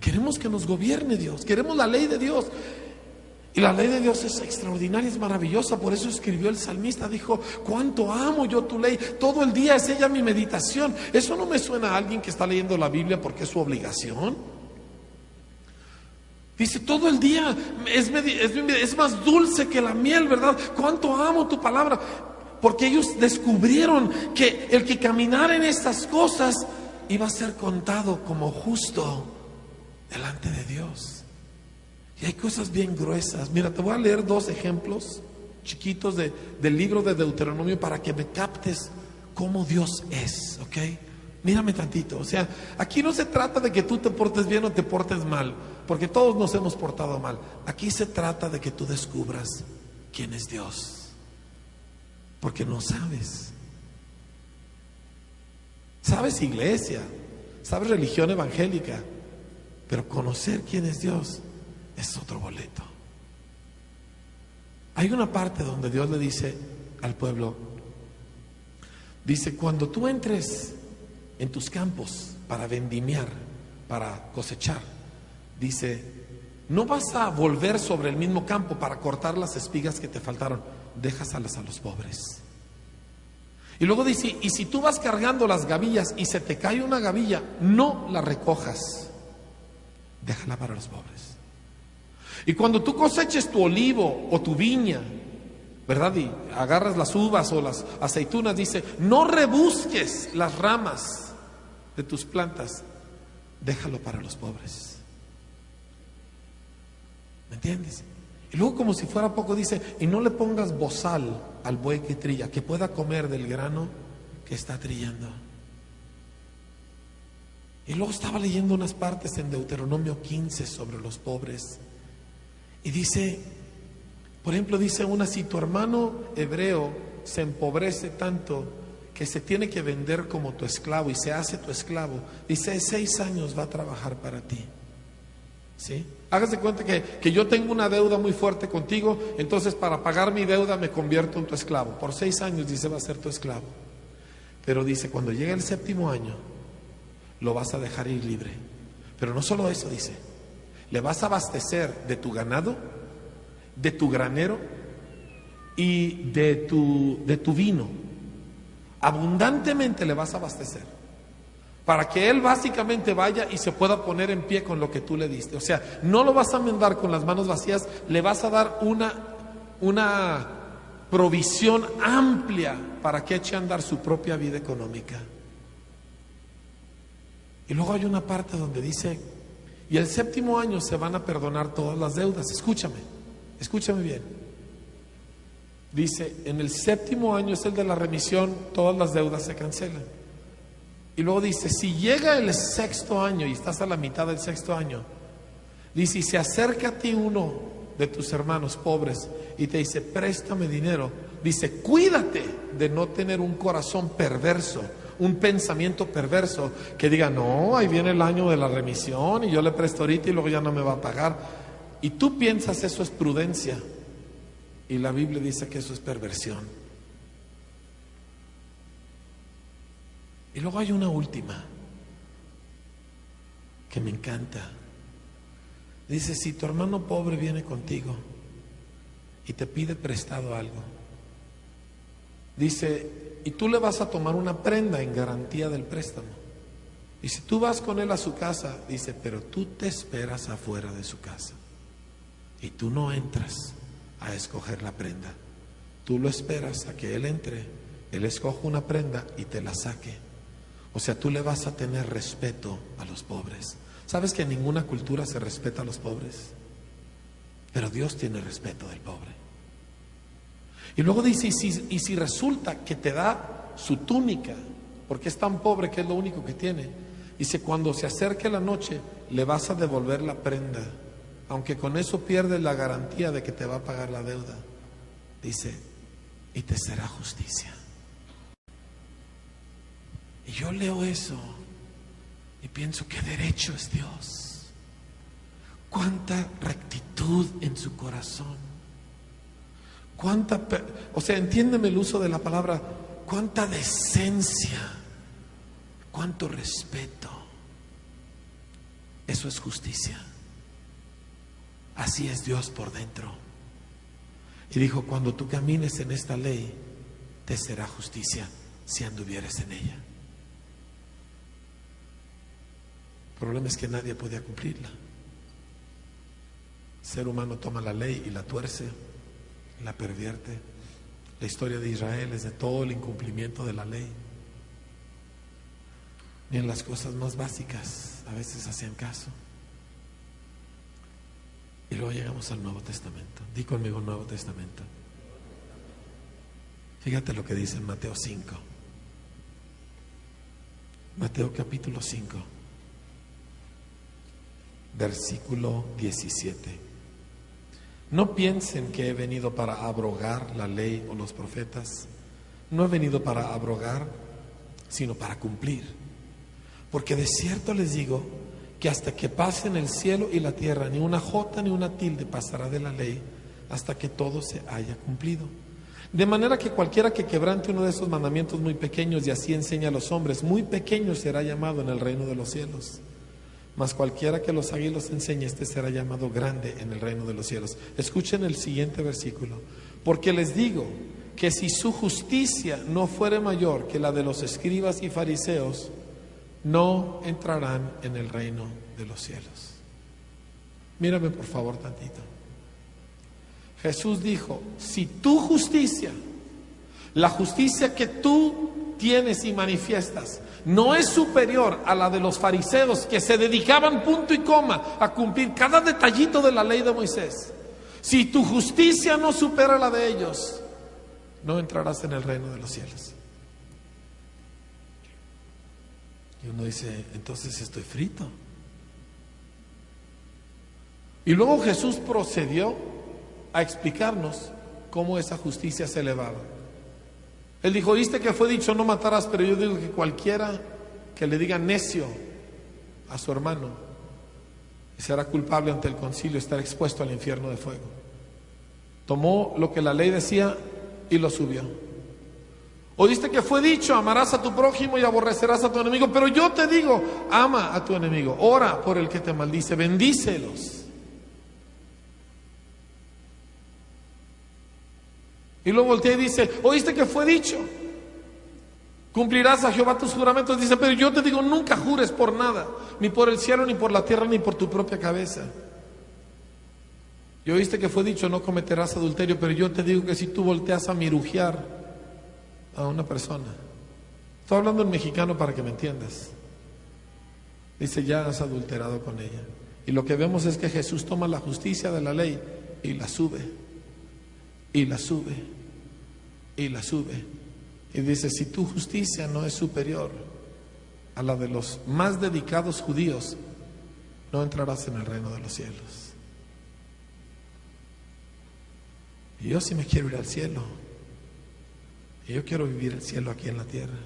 Queremos que nos gobierne Dios. Queremos la ley de Dios. Y la ley de Dios es extraordinaria, es maravillosa. Por eso escribió el salmista, dijo, cuánto amo yo tu ley, todo el día es ella mi meditación. Eso no me suena a alguien que está leyendo la Biblia porque es su obligación. Dice, todo el día es más dulce que la miel, ¿verdad? Cuánto amo tu palabra. Porque ellos descubrieron que el que caminara en estas cosas iba a ser contado como justo delante de Dios. Y hay cosas bien gruesas. Mira, te voy a leer 2 ejemplos chiquitos del libro de Deuteronomio para que me captes cómo Dios es, ¿ok? Mírame tantito. O sea, aquí no se trata de que tú te portes bien o te portes mal, porque todos nos hemos portado mal. Aquí se trata de que tú descubras quién es Dios, porque no sabes. Sabes iglesia, sabes religión evangélica, pero conocer quién es Dios es otro boleto. Hay una parte donde Dios le dice al pueblo, dice, cuando tú entres en tus campos para vendimiar, para cosechar, dice, no vas a volver sobre el mismo campo para cortar las espigas que te faltaron, déjasalas a los pobres. Y luego dice, y si tú vas cargando las gavillas y se te cae una gavilla, no la recojas, déjala para los pobres. Y cuando tú coseches tu olivo o tu viña, ¿verdad? Y agarras las uvas o las aceitunas, dice, no rebusques las ramas de tus plantas, déjalo para los pobres. ¿Me entiendes? Y luego como si fuera poco dice, y no le pongas bozal al buey que trilla, que pueda comer del grano que está trillando. Y luego estaba leyendo unas partes en Deuteronomio 15 sobre los pobres. Y dice, por ejemplo, dice una, si tu hermano hebreo se empobrece tanto que se tiene que vender como tu esclavo y se hace tu esclavo, dice, 6 años va a trabajar para ti. ¿Sí? Hágase cuenta que yo tengo una deuda muy fuerte contigo, entonces para pagar mi deuda me convierto en tu esclavo. Por 6 años dice, va a ser tu esclavo. Pero dice, cuando llegue el 7º año, lo vas a dejar ir libre. Pero no solo eso, dice, le vas a abastecer de tu ganado, de tu granero y de tu vino. Abundantemente le vas a abastecer, para que él básicamente vaya y se pueda poner en pie con lo que tú le diste. O sea, no lo vas a mandar con las manos vacías, le vas a dar una provisión amplia para que eche a andar su propia vida económica. Y luego hay una parte donde dice, y el 7º año se van a perdonar todas las deudas. Escúchame bien. Dice, en el 7º año es el de la remisión, todas las deudas se cancelan. Y luego dice, si llega el 6º año y estás a la mitad del 6º año, dice, y se acerca a ti uno de tus hermanos pobres y te dice, préstame dinero, dice, cuídate de no tener un corazón perverso, un pensamiento perverso que diga, no, ahí viene el año de la remisión y yo le presto ahorita y luego ya no me va a pagar. Y tú piensas eso es prudencia, y la Biblia dice que eso es perversión. Y luego hay una última que me encanta. Dice, si tu hermano pobre viene contigo y te pide prestado algo, dice, y tú le vas a tomar una prenda en garantía del préstamo. Y si tú vas con él a su casa, dice, pero tú te esperas afuera de su casa y tú no entras a escoger la prenda. Tú lo esperas a que él entre, él escoja una prenda y te la saque. O sea, tú le vas a tener respeto a los pobres. ¿Sabes que en ninguna cultura se respeta a los pobres? Pero Dios tiene respeto del pobre. Y luego dice, y si resulta que te da su túnica, porque es tan pobre que es lo único que tiene, dice, cuando se acerque la noche, le vas a devolver la prenda, aunque con eso pierdes la garantía de que te va a pagar la deuda. Dice, y te será justicia. Y yo leo eso y pienso, qué derecho es Dios. Cuánta rectitud en su corazón. O sea, entiéndeme el uso de la palabra, cuánta decencia, cuánto respeto. Eso es justicia. Así es Dios por dentro. Y dijo, cuando tú camines en esta ley, te será justicia si anduvieres en ella. El problema es que nadie podía cumplirla. El ser humano toma la ley y la tuerce, la pervierte. La historia de Israel es de todo el incumplimiento de la ley. Ni en las cosas más básicas a veces hacían caso. Y luego llegamos al Nuevo Testamento. Di conmigo Nuevo Testamento. Fíjate lo que dice en Mateo 5. Mateo capítulo 5, versículo 17. No piensen que he venido para abrogar la ley o los profetas. No he venido para abrogar, sino para cumplir. Porque de cierto les digo que hasta que pasen el cielo y la tierra, ni una jota ni una tilde pasará de la ley hasta que todo se haya cumplido. De manera que cualquiera que quebrante uno de esos mandamientos muy pequeños y así enseña a los hombres, muy pequeño será llamado en el reino de los cielos. Mas cualquiera que los haga y los enseñe, este será llamado grande en el reino de los cielos. Escuchen el siguiente versículo. Porque les digo que si su justicia no fuere mayor que la de los escribas y fariseos, no entrarán en el reino de los cielos. Mírame por favor tantito. Jesús dijo, si tu justicia, la justicia que tú tienes y manifiestas, no es superior a la de los fariseos que se dedicaban punto y coma a cumplir cada detallito de la ley de Moisés, si tu justicia no supera la de ellos, no entrarás en el reino de los cielos. Y uno dice, entonces estoy frito. Y luego Jesús procedió a explicarnos cómo esa justicia se elevaba. Él dijo, oíste que fue dicho no matarás, pero yo digo que cualquiera que le diga necio a su hermano será culpable ante el concilio, estará expuesto al infierno de fuego. Tomó lo que la ley decía y lo subió. Oíste que fue dicho, amarás a tu prójimo y aborrecerás a tu enemigo, pero yo te digo, ama a tu enemigo, ora por el que te maldice, bendícelos. Y luego voltea y dice, oíste que fue dicho, cumplirás a Jehová tus juramentos. Dice, pero yo te digo, nunca jures por nada, ni por el cielo, ni por la tierra, ni por tu propia cabeza. Y oíste que fue dicho, no cometerás adulterio, pero yo te digo que si tú volteas a mirujear a una persona, estoy hablando en mexicano para que me entiendas, dice, ya has adulterado con ella. Y lo que vemos es que Jesús toma la justicia de la ley y la sube, y la sube, y la sube. Y dice, si tu justicia no es superior a la de los más dedicados judíos, no entrarás en el reino de los cielos. Y yo sí me quiero ir al cielo. Y yo quiero vivir el cielo aquí en la tierra.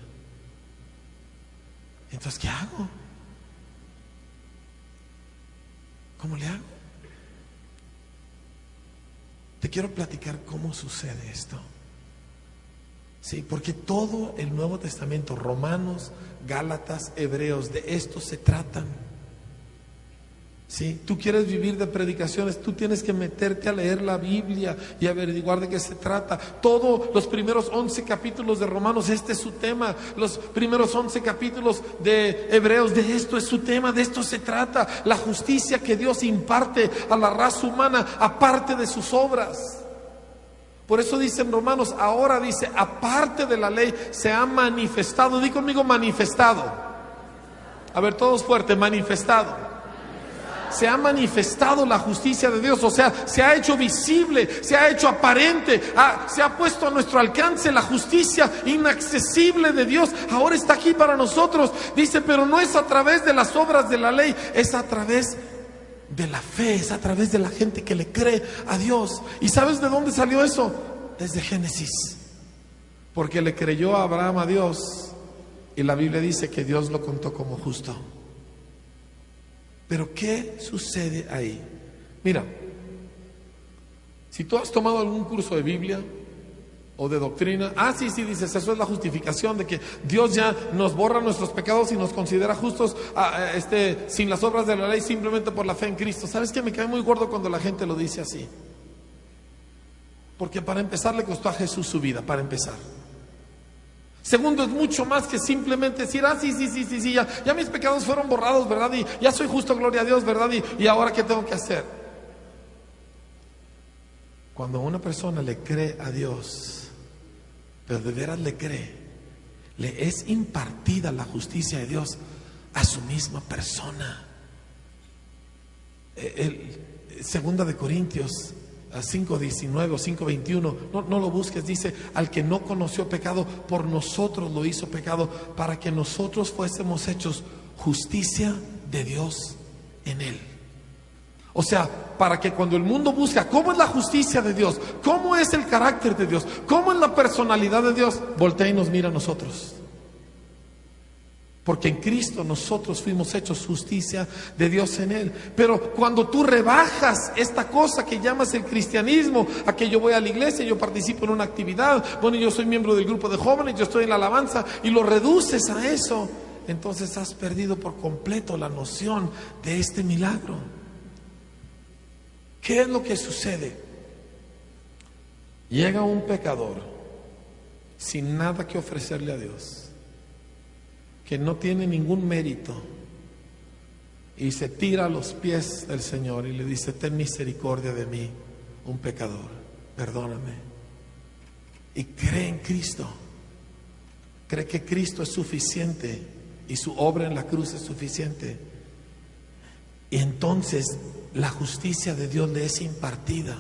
Entonces, ¿qué hago? ¿Cómo le hago? Te quiero platicar cómo sucede esto. Sí, porque todo el Nuevo Testamento, Romanos, Gálatas, Hebreos, de esto se tratan. ¿Sí? Tú quieres vivir de predicaciones, tú tienes que meterte a leer la Biblia y averiguar de qué se trata. Todos los primeros 11 capítulos de Romanos, este es su tema. Los primeros 11 capítulos de Hebreos, de esto es su tema, de esto se trata. La justicia que Dios imparte a la raza humana aparte de sus obras. Por eso dice en Romanos, ahora dice, aparte de la ley se ha manifestado. Di conmigo, manifestado. A ver, todos fuerte, manifestado. Se ha manifestado la justicia de Dios, o sea, se ha hecho visible, se ha hecho aparente, se ha puesto a nuestro alcance la justicia inaccesible de Dios. Ahora está aquí para nosotros. Dice, pero no es a través de las obras de la ley, es a través de la fe, es a través de la gente que le cree a Dios. ¿Y sabes de dónde salió eso? Desde Génesis. Porque le creyó a Abraham a Dios y la Biblia dice que Dios lo contó como justo. Pero ¿qué sucede ahí? Mira, si tú has tomado algún curso de Biblia o de doctrina, sí, dices, eso es la justificación de que Dios ya nos borra nuestros pecados y nos considera justos sin las obras de la ley, simplemente por la fe en Cristo. ¿Sabes qué? Me cae muy gordo cuando la gente lo dice así. Porque para empezar le costó a Jesús su vida, para empezar. Segundo, es mucho más que simplemente decir, sí, ya mis pecados fueron borrados, ¿verdad? Y ya soy justo, gloria a Dios, ¿verdad? Y ahora, ¿qué tengo que hacer? Cuando una persona le cree a Dios, pero de veras le cree, le es impartida la justicia de Dios a su misma persona. Segunda de Corintios 5:19 o 5:21, no lo busques, dice, al que no conoció pecado, por nosotros lo hizo pecado, para que nosotros fuésemos hechos justicia de Dios en él. O sea, para que cuando el mundo busca cómo es la justicia de Dios, cómo es el carácter de Dios, cómo es la personalidad de Dios, voltea y nos mira a nosotros. Porque en Cristo nosotros fuimos hechos justicia de Dios en Él. Pero cuando tú rebajas esta cosa que llamas el cristianismo, a que yo voy a la iglesia, yo participo en una actividad, bueno, yo soy miembro del grupo de jóvenes, yo estoy en la alabanza, y lo reduces a eso, entonces has perdido por completo la noción de este milagro. ¿Qué es lo que sucede? Llega un pecador sin nada que ofrecerle a Dios, que no tiene ningún mérito, y se tira a los pies del Señor y le dice, ten misericordia de mí, un pecador, perdóname. Y cree en Cristo, cree que Cristo es suficiente y su obra en la cruz es suficiente. Y entonces la justicia de Dios le es impartida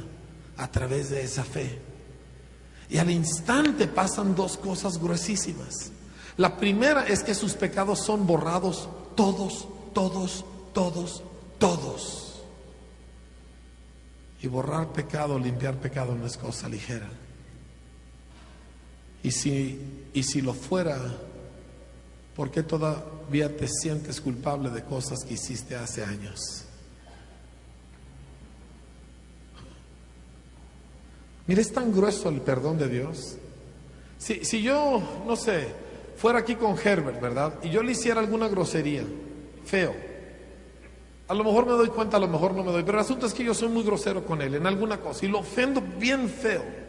a través de esa fe. Y al instante pasan dos cosas gruesísimas. La primera es que sus pecados son borrados todos. Y borrar pecado, limpiar pecado no es cosa ligera. Y si lo fuera, ¿por qué todavía te sientes culpable de cosas que hiciste hace años? Mira, es tan grueso el perdón de Dios. Si yo, no sé, fuera aquí con Herbert, ¿verdad? Y yo le hiciera alguna grosería, feo. A lo mejor me doy cuenta, a lo mejor no me doy, pero el asunto es que yo soy muy grosero con él en alguna cosa y lo ofendo bien feo.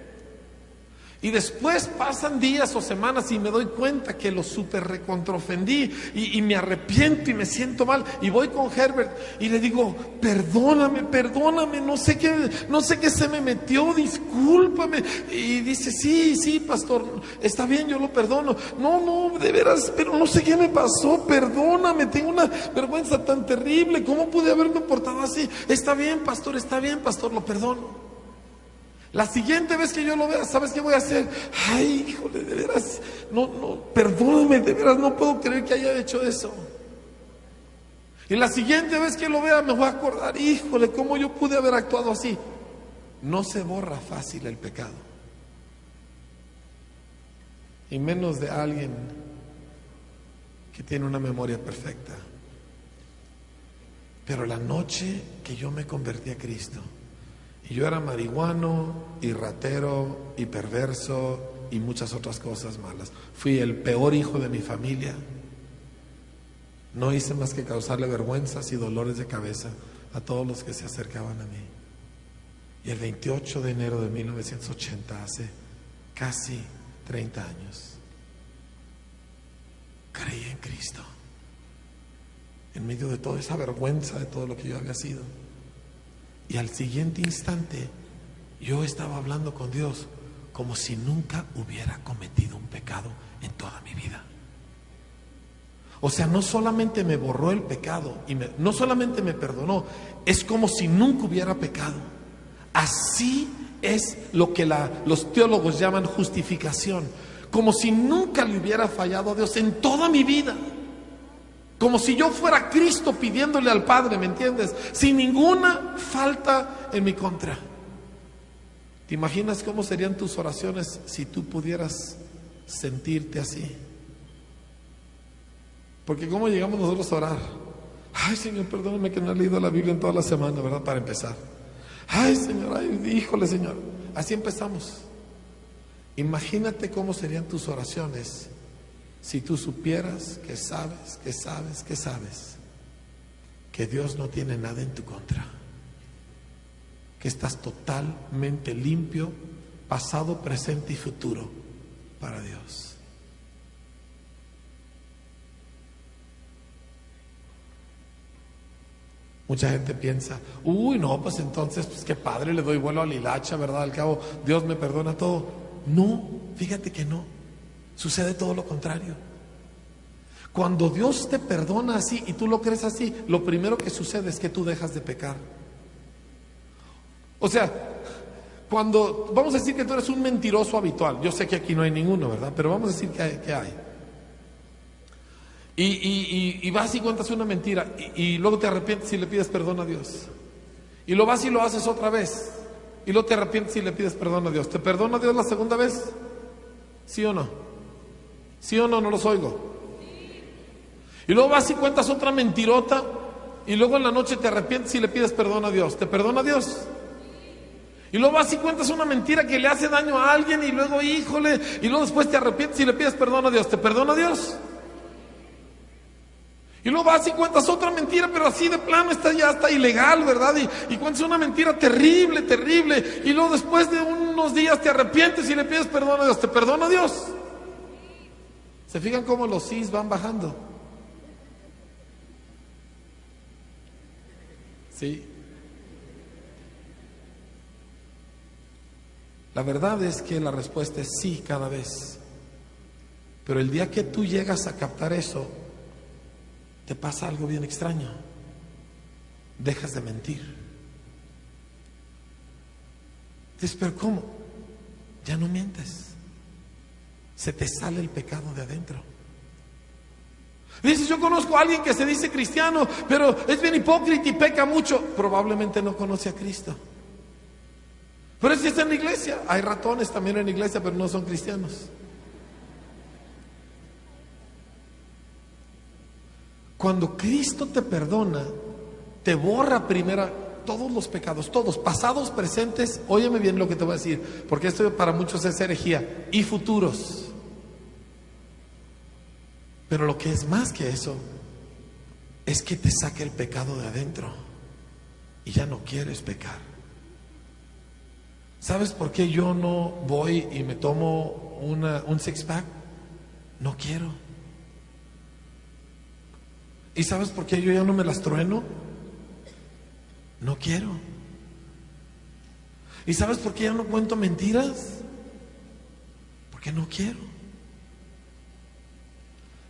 Y después pasan días o semanas y me doy cuenta que lo súper recontraofendí y me arrepiento y me siento mal. Y voy con Herbert y le digo, perdóname, no sé qué se me metió, discúlpame. Y dice, sí, pastor, está bien, yo lo perdono. No, de veras, pero no sé qué me pasó, perdóname, tengo una vergüenza tan terrible, ¿cómo pude haberme portado así? Está bien, pastor, lo perdono. La siguiente vez que yo lo vea, ¿sabes qué voy a hacer? Ay, híjole, de veras, perdóname, de veras no puedo creer que haya hecho eso. Y la siguiente vez que lo vea me voy a acordar, híjole, ¿cómo yo pude haber actuado así? No se borra fácil el pecado. Y menos de alguien que tiene una memoria perfecta. Pero la noche que yo me convertí a Cristo, y yo era marihuano y ratero y perverso y muchas otras cosas malas. Fui el peor hijo de mi familia. No hice más que causarle vergüenzas y dolores de cabeza a todos los que se acercaban a mí. Y el 28 de enero de 1980, hace casi 30 años, creí en Cristo. En medio de toda esa vergüenza, de todo lo que yo había sido. Y al siguiente instante, yo estaba hablando con Dios como si nunca hubiera cometido un pecado en toda mi vida. O sea, no solamente me borró el pecado y no solamente me perdonó, es como si nunca hubiera pecado. Así es lo que los teólogos llaman justificación. Como si nunca le hubiera fallado a Dios en toda mi vida. Como si yo fuera Cristo pidiéndole al Padre, ¿me entiendes? Sin ninguna falta en mi contra. ¿Te imaginas cómo serían tus oraciones si tú pudieras sentirte así? Porque ¿cómo llegamos nosotros a orar? Ay, Señor, perdóname que no he leído la Biblia en toda la semana, ¿verdad? Para empezar. Ay, Señor, ay, híjole, Señor. Así empezamos. Imagínate cómo serían tus oraciones si tú supieras que sabes que Dios no tiene nada en tu contra, que estás totalmente limpio, pasado, presente y futuro para Dios. Mucha gente piensa, uy, no, pues entonces, pues qué padre, le doy vuelo a la hilacha, ¿verdad? Al cabo, Dios me perdona todo. No, fíjate que no. Sucede todo lo contrario. Cuando Dios te perdona así y tú lo crees así, lo primero que sucede es que tú dejas de pecar. O sea, cuando, vamos a decir que tú eres un mentiroso habitual. Yo sé que aquí no hay ninguno, ¿verdad? Pero vamos a decir que hay. Y vas y cuentas una mentira y luego te arrepientes y le pides perdón a Dios. Y lo vas y lo haces otra vez. Y luego te arrepientes y le pides perdón a Dios. ¿Te perdona Dios la segunda vez? ¿Sí o no? ¿Sí o no? No los oigo. Y luego vas y cuentas otra mentirota y luego en la noche te arrepientes y le pides perdón a Dios. ¿Te perdona Dios? Y luego vas y cuentas una mentira que le hace daño a alguien y luego, híjole, y luego después te arrepientes y le pides perdón a Dios. ¿Te perdona Dios? Y luego vas y cuentas otra mentira, pero así de plano ya está ilegal, ¿verdad? Y cuentas una mentira terrible, terrible. Y luego después de unos días te arrepientes y le pides perdón a Dios. ¿Te perdona Dios? ¿Se fijan cómo los sís van bajando? Sí. La verdad es que la respuesta es sí cada vez. Pero el día que tú llegas a captar eso, te pasa algo bien extraño. Dejas de mentir. Dices, pero ¿cómo? Ya no mientes. Se te sale el pecado de adentro. Dices, yo conozco a alguien que se dice cristiano, pero es bien hipócrita y peca mucho. Probablemente no conoce a Cristo. Pero si está en la iglesia. Hay ratones también en la iglesia, pero no son cristianos. Cuando Cristo te perdona, te borra primero todos los pecados, todos, pasados, presentes, óyeme bien lo que te voy a decir, porque esto para muchos es herejía, y futuros. Pero lo que es más que eso, es que te saque el pecado de adentro y ya no quieres pecar. ¿Sabes por qué yo no voy y me tomo un six-pack? No quiero. ¿Y sabes por qué yo ya no me las trueno? No quiero. ¿Y sabes por qué ya no cuento mentiras? Porque no quiero.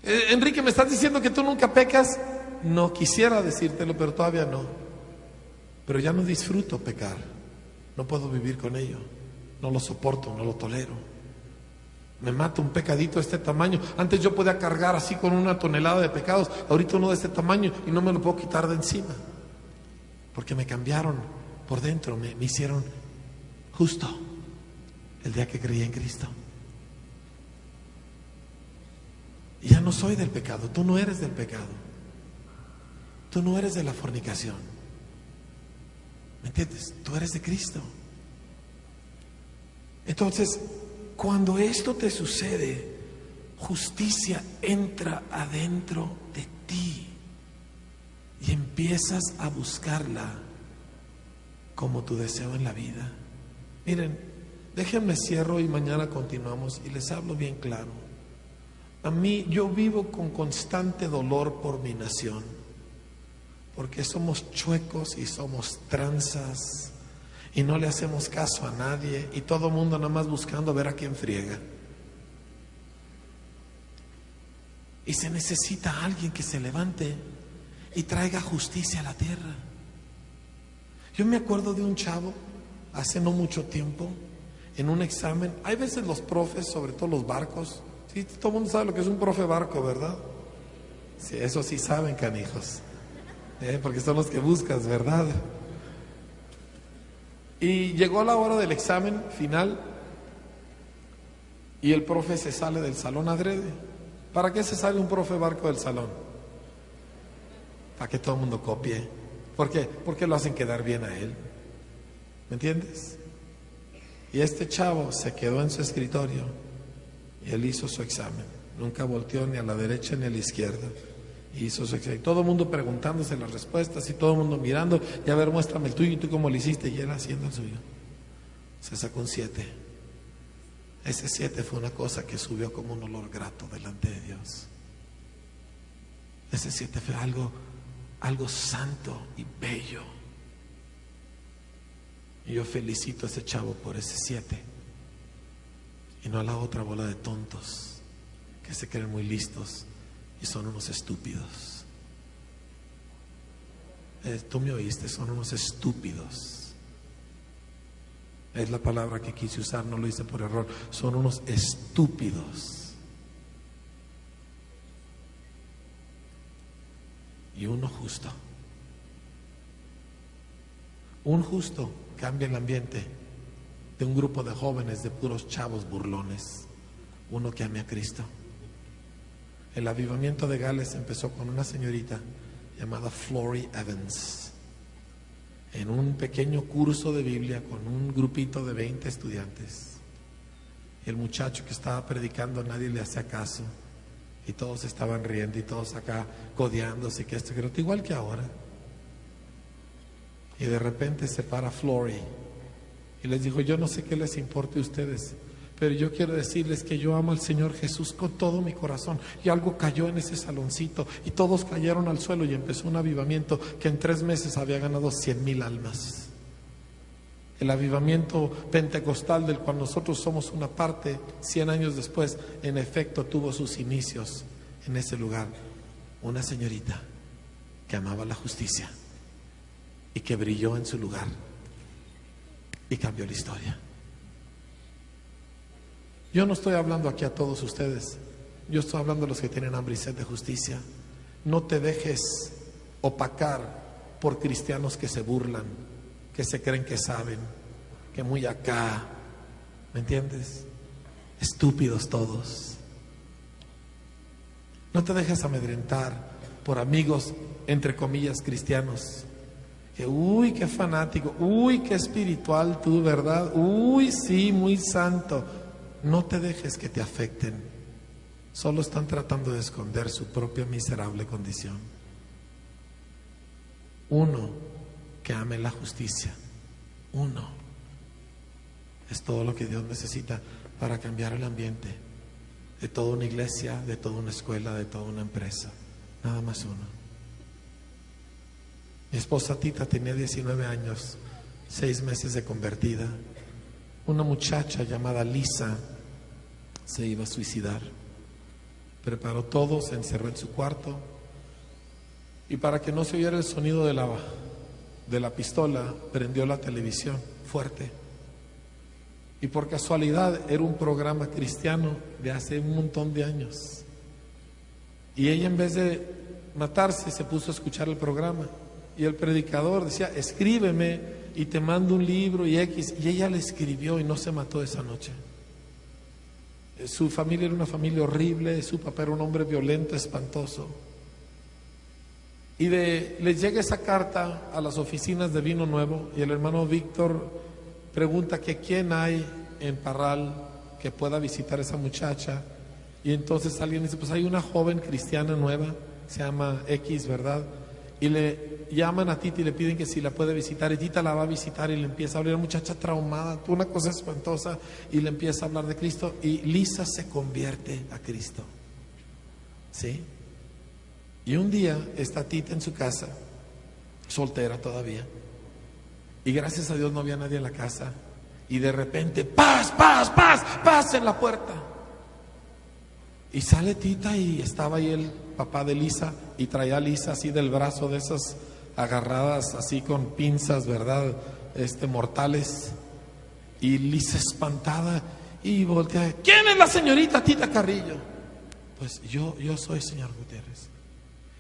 Enrique, ¿me estás diciendo que tú nunca pecas? No quisiera decírtelo, pero todavía no. Pero ya no disfruto pecar. No puedo vivir con ello. No lo soporto, no lo tolero. Me mata un pecadito de este tamaño. Antes yo podía cargar así con 1 tonelada de pecados. Ahorita uno de este tamaño y no me lo puedo quitar de encima. Porque me cambiaron por dentro. Me hicieron justo el día que creí en Cristo. Y ya no soy del pecado. Tú no eres del pecado. Tú no eres de la fornicación. ¿Me entiendes? Tú eres de Cristo. Entonces, cuando esto te sucede, justicia entra adentro de ti y empiezas a buscarla como tu deseo en la vida. Miren, déjenme cierro y mañana continuamos y les hablo bien claro. A mí, yo vivo con constante dolor por mi nación, porque somos chuecos y somos tranzas y no le hacemos caso a nadie y todo el mundo nada más buscando ver a quién friega. Y se necesita alguien que se levante y traiga justicia a la tierra. Yo me acuerdo de un chavo hace no mucho tiempo en un examen. Hay veces los profes, sobre todo los barcos, sí, todo el mundo sabe lo que es un profe barco, ¿verdad? Sí, eso sí saben, canijos, porque son los que buscas, ¿verdad? Y llegó la hora del examen final y el profe se sale del salón adrede. ¿Para qué se sale un profe barco del salón? Para que todo el mundo copie. ¿Por qué? Porque lo hacen quedar bien a él. ¿Me entiendes? Y este chavo se quedó en su escritorio y él hizo su examen. Nunca volteó ni a la derecha ni a la izquierda. Hizo su examen. Todo el mundo preguntándose las respuestas y todo el mundo mirando. Y a ver, muéstrame el tuyo y tú cómo lo hiciste. Y él haciendo el suyo. Se sacó un 7. Ese 7 fue una cosa que subió como un olor grato delante de Dios. Ese 7 fue algo santo y bello. Y yo felicito a ese chavo por ese 7 y no a la otra bola de tontos que se creen muy listos y son unos estúpidos. Tú me oíste, son unos estúpidos. Es la palabra que quise usar, no lo hice por error. Son unos estúpidos. Y uno justo. Un justo cambia el ambiente de un grupo de jóvenes, de puros chavos burlones. Uno que ame a Cristo. El avivamiento de Gales empezó con una señorita llamada Flory Evans, en un pequeño curso de Biblia con un grupito de 20 estudiantes. El muchacho que estaba predicando, nadie le hacía caso y todos estaban riendo y todos acá codeándose, que esto, que otro, igual que ahora. Y de repente se para Flory y les dijo: yo no sé qué les importe a ustedes, pero yo quiero decirles que yo amo al Señor Jesús con todo mi corazón. Y algo cayó en ese saloncito y todos cayeron al suelo y empezó un avivamiento que en 3 meses había ganado 100,000 almas. El avivamiento pentecostal del cual nosotros somos una parte, 100 años después, en efecto tuvo sus inicios en ese lugar. Una señorita que amaba la justicia y que brilló en su lugar y cambió la historia. Yo no estoy hablando aquí a todos ustedes, yo estoy hablando a los que tienen hambre y sed de justicia. No te dejes opacar por cristianos que se burlan, que se creen que saben, que muy acá, ¿me entiendes? Estúpidos todos. No te dejes amedrentar por amigos, entre comillas, cristianos, que uy, qué fanático, uy, qué espiritual tú, ¿verdad? Uy, sí, muy santo. No te dejes que te afecten. Solo están tratando de esconder su propia miserable condición. Uno que ame la justicia. Uno. Es todo lo que Dios necesita para cambiar el ambiente de toda una iglesia, de toda una escuela, de toda una empresa. Nada más uno. Mi esposa Tita tenía 19 años, 6 meses de convertida. Una muchacha llamada Lisa se iba a suicidar. Preparó todo, se encerró en su cuarto y para que no se oyera el sonido de la pistola, prendió la televisión fuerte. Y por casualidad era un programa cristiano de hace un montón de años. Y ella, en vez de matarse, se puso a escuchar el programa. Y el predicador decía: escríbeme y te mando un libro y X. Y ella le escribió y no se mató esa noche. Su familia era una familia horrible, su papá era un hombre violento, espantoso. Y les llega esa carta a las oficinas de Vino Nuevo y el hermano Víctor pregunta que quién hay en Parral que pueda visitar a esa muchacha. Y entonces alguien dice: pues hay una joven cristiana nueva, se llama X, ¿verdad? Y le llaman a Tita y le piden que si la puede visitar. Y Tita la va a visitar y le empieza a hablar. La muchacha traumada, una cosa espantosa. Y le empieza a hablar de Cristo. Y Lisa se convierte a Cristo. ¿Sí? Y un día está Tita en su casa, soltera todavía. Y gracias a Dios no había nadie en la casa. Y de repente, paz, paz, paz, paz en la puerta. Y sale Tita y estaba ahí el papá de Lisa y traía a Lisa así del brazo, de esas agarradas así con pinzas, ¿verdad? Mortales. Y Lisa espantada y voltea. ¿Quién es la señorita Tita Carrillo? Pues yo soy, señor Gutiérrez.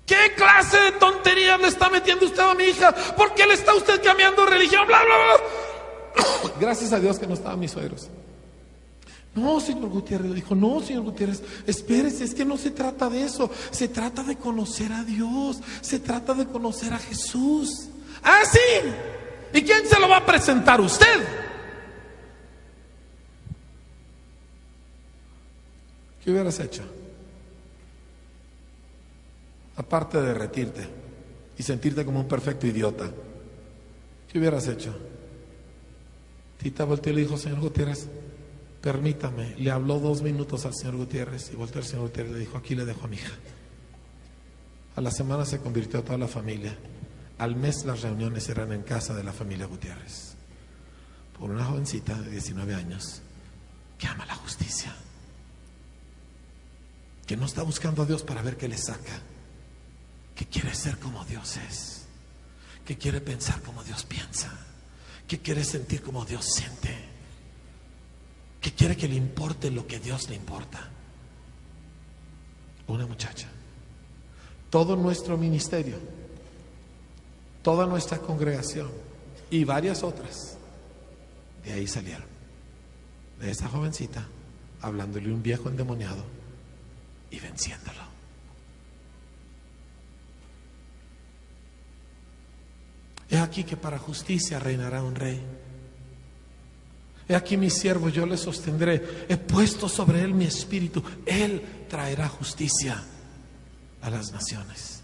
¿Qué clase de tonterías le está metiendo usted a mi hija? ¿Por qué le está usted cambiando religión? Bla, bla, bla. Gracias a Dios que no estaban mis suegros. No, señor Gutiérrez, le dijo, no, señor Gutiérrez, espérese, es que no se trata de eso, se trata de conocer a Dios, se trata de conocer a Jesús. Ah, sí, ¿y quién se lo va a presentar? Usted. ¿Qué hubieras hecho? Aparte de derretirte y sentirte como un perfecto idiota, ¿qué hubieras hecho? Tita volteó y le dijo, señor Gutiérrez, permítame. Le habló 2 minutos al señor Gutiérrez y volteó el señor Gutiérrez y le dijo, aquí le dejo a mi hija. A la semana se convirtió toda la familia. Al mes las reuniones eran en casa de la familia Gutiérrez. Por una jovencita de 19 años que ama la justicia, que no está buscando a Dios para ver qué le saca, que quiere ser como Dios es, que quiere pensar como Dios piensa, que quiere sentir como Dios siente, que quiere que le importe lo que Dios le importa. Una muchacha. Todo nuestro ministerio, toda nuestra congregación y varias otras de ahí salieron, de esa jovencita hablándole a un viejo endemoniado y venciéndolo. He aquí que para justicia reinará un rey. He aquí mi siervo, yo le sostendré. He puesto sobre él mi espíritu. Él traerá justicia a las naciones.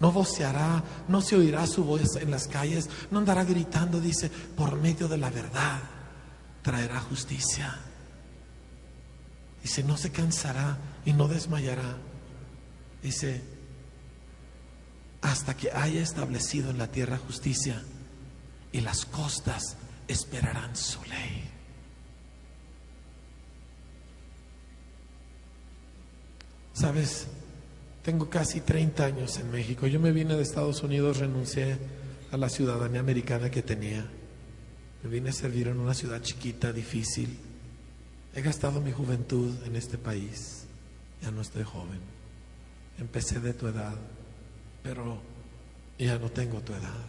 No voceará, no se oirá su voz en las calles, no andará gritando, dice, por medio de la verdad traerá justicia. Dice, no se cansará y no desmayará. Dice, hasta que haya establecido en la tierra justicia y las costas esperarán su ley. ¿Sabes? Tengo casi 30 años en México. Yo me vine de Estados Unidos, renuncié a la ciudadanía americana que tenía. Me vine a servir en una ciudad chiquita, difícil. He gastado mi juventud en este país. Ya no estoy joven. Empecé de tu edad, pero ya no tengo tu edad.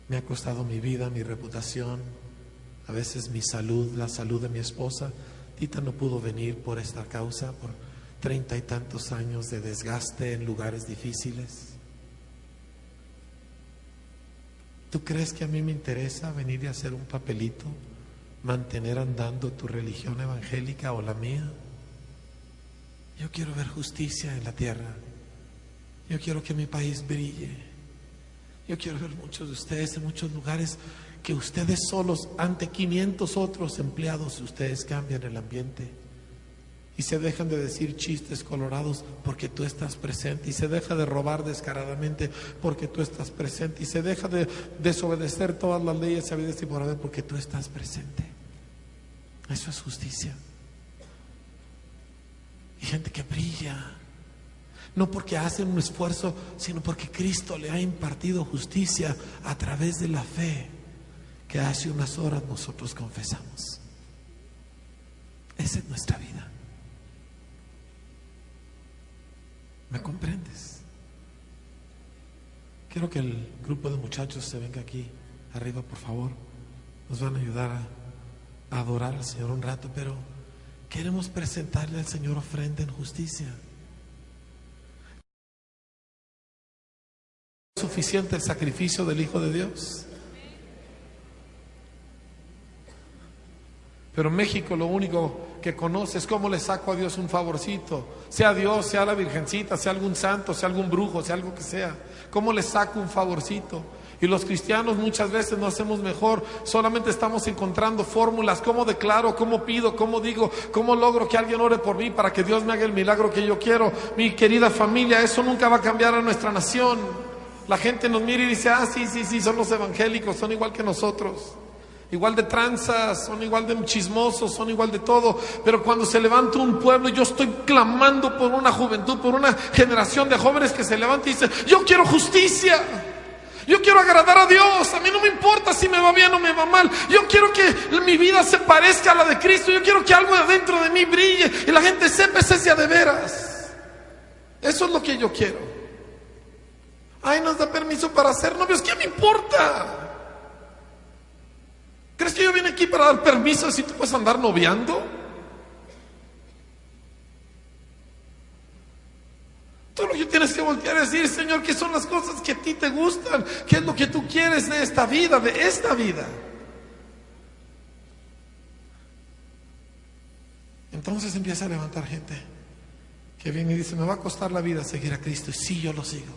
Me ha costado mi vida, mi reputación, a veces mi salud, la salud de mi esposa. Tita no pudo venir por esta causa, por 30 y tantos años de desgaste en lugares difíciles. ¿Tú crees que a mí me interesa venir y hacer un papelito, mantener andando tu religión evangélica o la mía? Yo quiero ver justicia en la tierra. Yo quiero que mi país brille. Yo quiero ver muchos de ustedes en muchos lugares, que ustedes solos ante 500 otros empleados, ustedes cambian el ambiente y se dejan de decir chistes colorados porque tú estás presente, y se deja de robar descaradamente porque tú estás presente, y se deja de desobedecer todas las leyes sabidas y por haber porque tú estás presente. Eso es justicia. Y gente que brilla, no porque hacen un esfuerzo, sino porque Cristo le ha impartido justicia a través de la fe que hace unas horas nosotros confesamos. Esa es nuestra vida. ¿Me comprendes? Quiero que el grupo de muchachos se venga aquí arriba, por favor. Nos van a ayudar a adorar al Señor un rato, pero queremos presentarle al Señor ofrenda en justicia. ¿Es suficiente el sacrificio del Hijo de Dios? Pero México lo único que conoces, ¿cómo le saco a Dios un favorcito? Sea Dios, sea la Virgencita, sea algún santo, sea algún brujo, sea algo que sea. ¿Cómo le saco un favorcito? Y los cristianos muchas veces no hacemos mejor, solamente estamos encontrando fórmulas, cómo declaro, cómo pido, cómo digo, cómo logro que alguien ore por mí para que Dios me haga el milagro que yo quiero. Mi querida familia, eso nunca va a cambiar a nuestra nación. La gente nos mira y dice, sí, son los evangélicos, son igual que nosotros. Igual de tranzas, son igual de chismosos, son igual de todo. Pero cuando se levanta un pueblo, yo estoy clamando por una juventud, por una generación de jóvenes que se levanta y dice, yo quiero justicia. Yo quiero agradar a Dios. A mí no me importa si me va bien o me va mal. Yo quiero que mi vida se parezca a la de Cristo. Yo quiero que algo dentro de mí brille y la gente sepa ese sea de veras. Eso es lo que yo quiero. Ay, nos da permiso para ser novios. ¿Qué me importa? ¿Crees que yo vine aquí para dar permiso si tú puedes andar noviando? Todo lo que tienes que voltear a decir, Señor, ¿qué son las cosas que a ti te gustan? ¿Qué es lo que tú quieres de esta vida, de esta vida? Entonces empieza a levantar gente que viene y dice, me va a costar la vida seguir a Cristo. Y sí, yo lo sigo.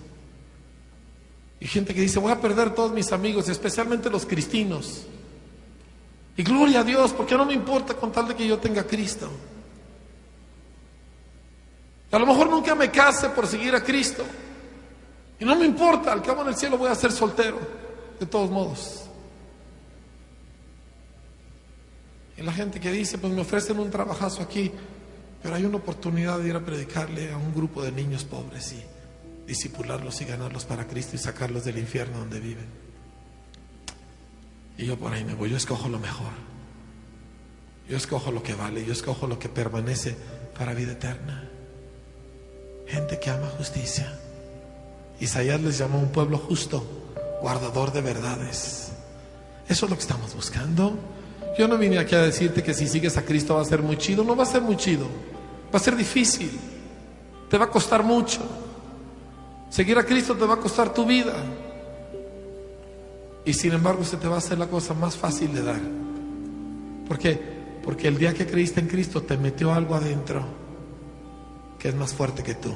Y gente que dice, voy a perder todos mis amigos, especialmente los cristinos. Y gloria a Dios, porque no me importa con tal de que yo tenga a Cristo. A lo mejor nunca me case por seguir a Cristo. Y no me importa, al cabo en el cielo voy a ser soltero, de todos modos. Y la gente que dice, pues me ofrecen un trabajazo aquí, pero hay una oportunidad de ir a predicarle a un grupo de niños pobres y discipularlos y ganarlos para Cristo y sacarlos del infierno donde viven. Y yo por ahí me voy, yo escojo lo mejor. Yo escojo lo que vale, yo escojo lo que permanece para vida eterna. Gente que ama justicia. Isaías les llamó un pueblo justo, guardador de verdades. Eso es lo que estamos buscando. Yo no vine aquí a decirte que si sigues a Cristo va a ser muy chido. No va a ser muy chido, va a ser difícil, te va a costar mucho. Seguir a Cristo te va a costar tu vida. Y sin embargo se te va a hacer la cosa más fácil de dar. ¿Por qué? Porque el día que creíste en Cristo te metió algo adentro que es más fuerte que tú.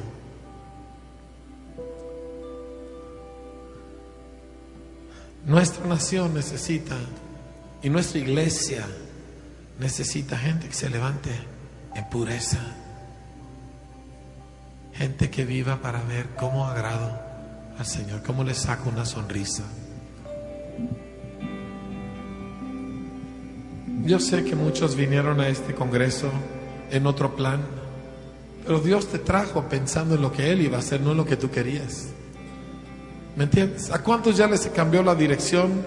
Nuestra nación necesita, y nuestra iglesia necesita gente que se levante en pureza, gente que viva para ver cómo agrado al Señor, cómo le saco una sonrisa. Yo sé que muchos vinieron a este congreso en otro plan, pero Dios te trajo pensando en lo que Él iba a hacer, no en lo que tú querías. ¿Me entiendes? ¿A cuántos ya les cambió la dirección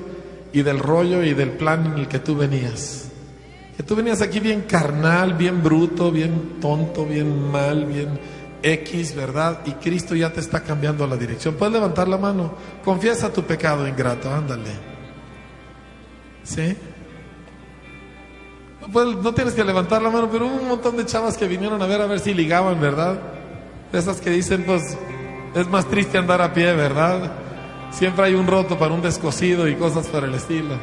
y del rollo y del plan en el que tú venías? Que tú venías aquí bien carnal, bien bruto, bien tonto, bien mal, bien X, ¿verdad? Y Cristo ya te está cambiando la dirección. ¿Puedes levantar la mano? Confiesa tu pecado ingrato, ándale. ¿Sí? No tienes que levantar la mano, pero hubo un montón de chavas que vinieron a ver si ligaban, ¿verdad? Esas que dicen, pues, es más triste andar a pie, ¿verdad? Siempre hay un roto para un descosido y cosas por el estilo.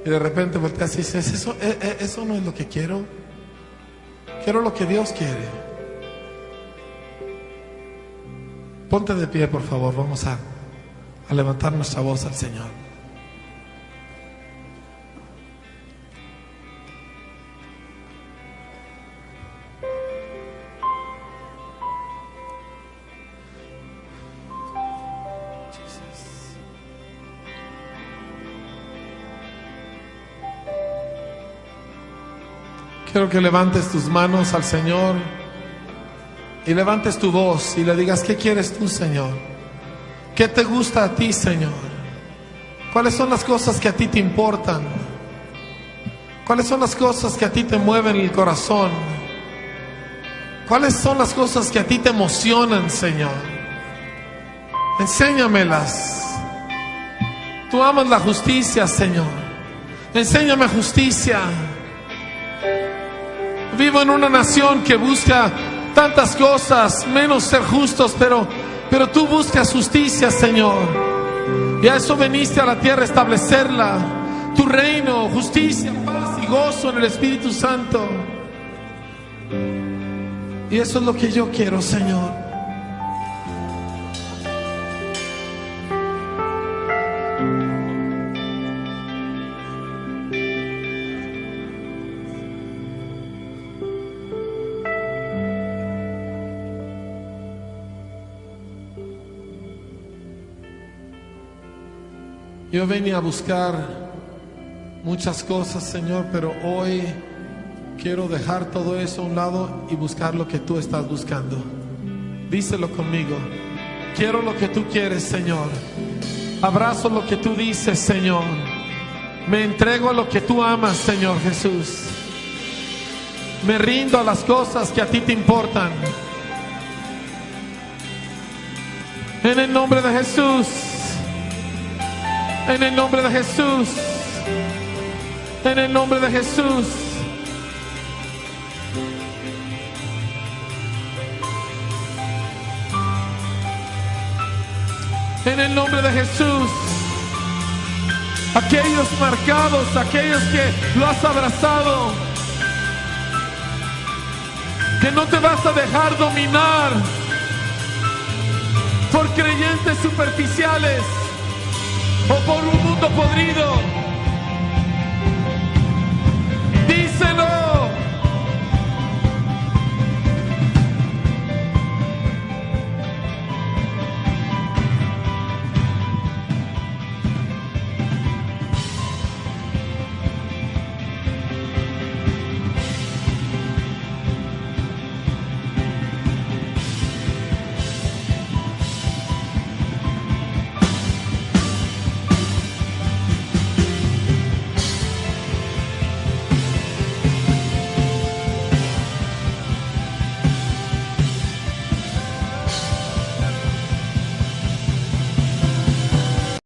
Y de repente volteas y dices, eso no es lo que quiero. Quiero lo que Dios quiere. Ponte de pie, por favor, vamos a levantar nuestra voz al Señor. Quiero que levantes tus manos al Señor y levantes tu voz y le digas, ¿qué quieres tú, Señor? ¿Qué te gusta a ti, Señor? ¿Cuáles son las cosas que a ti te importan? ¿Cuáles son las cosas que a ti te mueven el corazón? ¿Cuáles son las cosas que a ti te emocionan, Señor? Enséñamelas. Tú amas la justicia, Señor. Enséñame justicia. Vivo en una nación que busca tantas cosas, menos ser justos, pero tú buscas justicia, Señor. Y a eso veniste a la tierra, a establecerla. Tu reino, justicia, paz y gozo en el Espíritu Santo. Y eso es lo que yo quiero, Señor. Yo venía a buscar muchas cosas, Señor, pero hoy quiero dejar todo eso a un lado y buscar lo que tú estás buscando. Díselo conmigo. Quiero lo que tú quieres, Señor. Abrazo lo que tú dices, Señor. Me entrego a lo que tú amas, Señor Jesús. Me rindo a las cosas que a ti te importan. En el nombre de Jesús. En el nombre de Jesús. En el nombre de Jesús. En el nombre de Jesús. Aquellos marcados, aquellos que lo has abrazado, que no te vas a dejar dominar por creyentes superficiales o por un mundo podrido.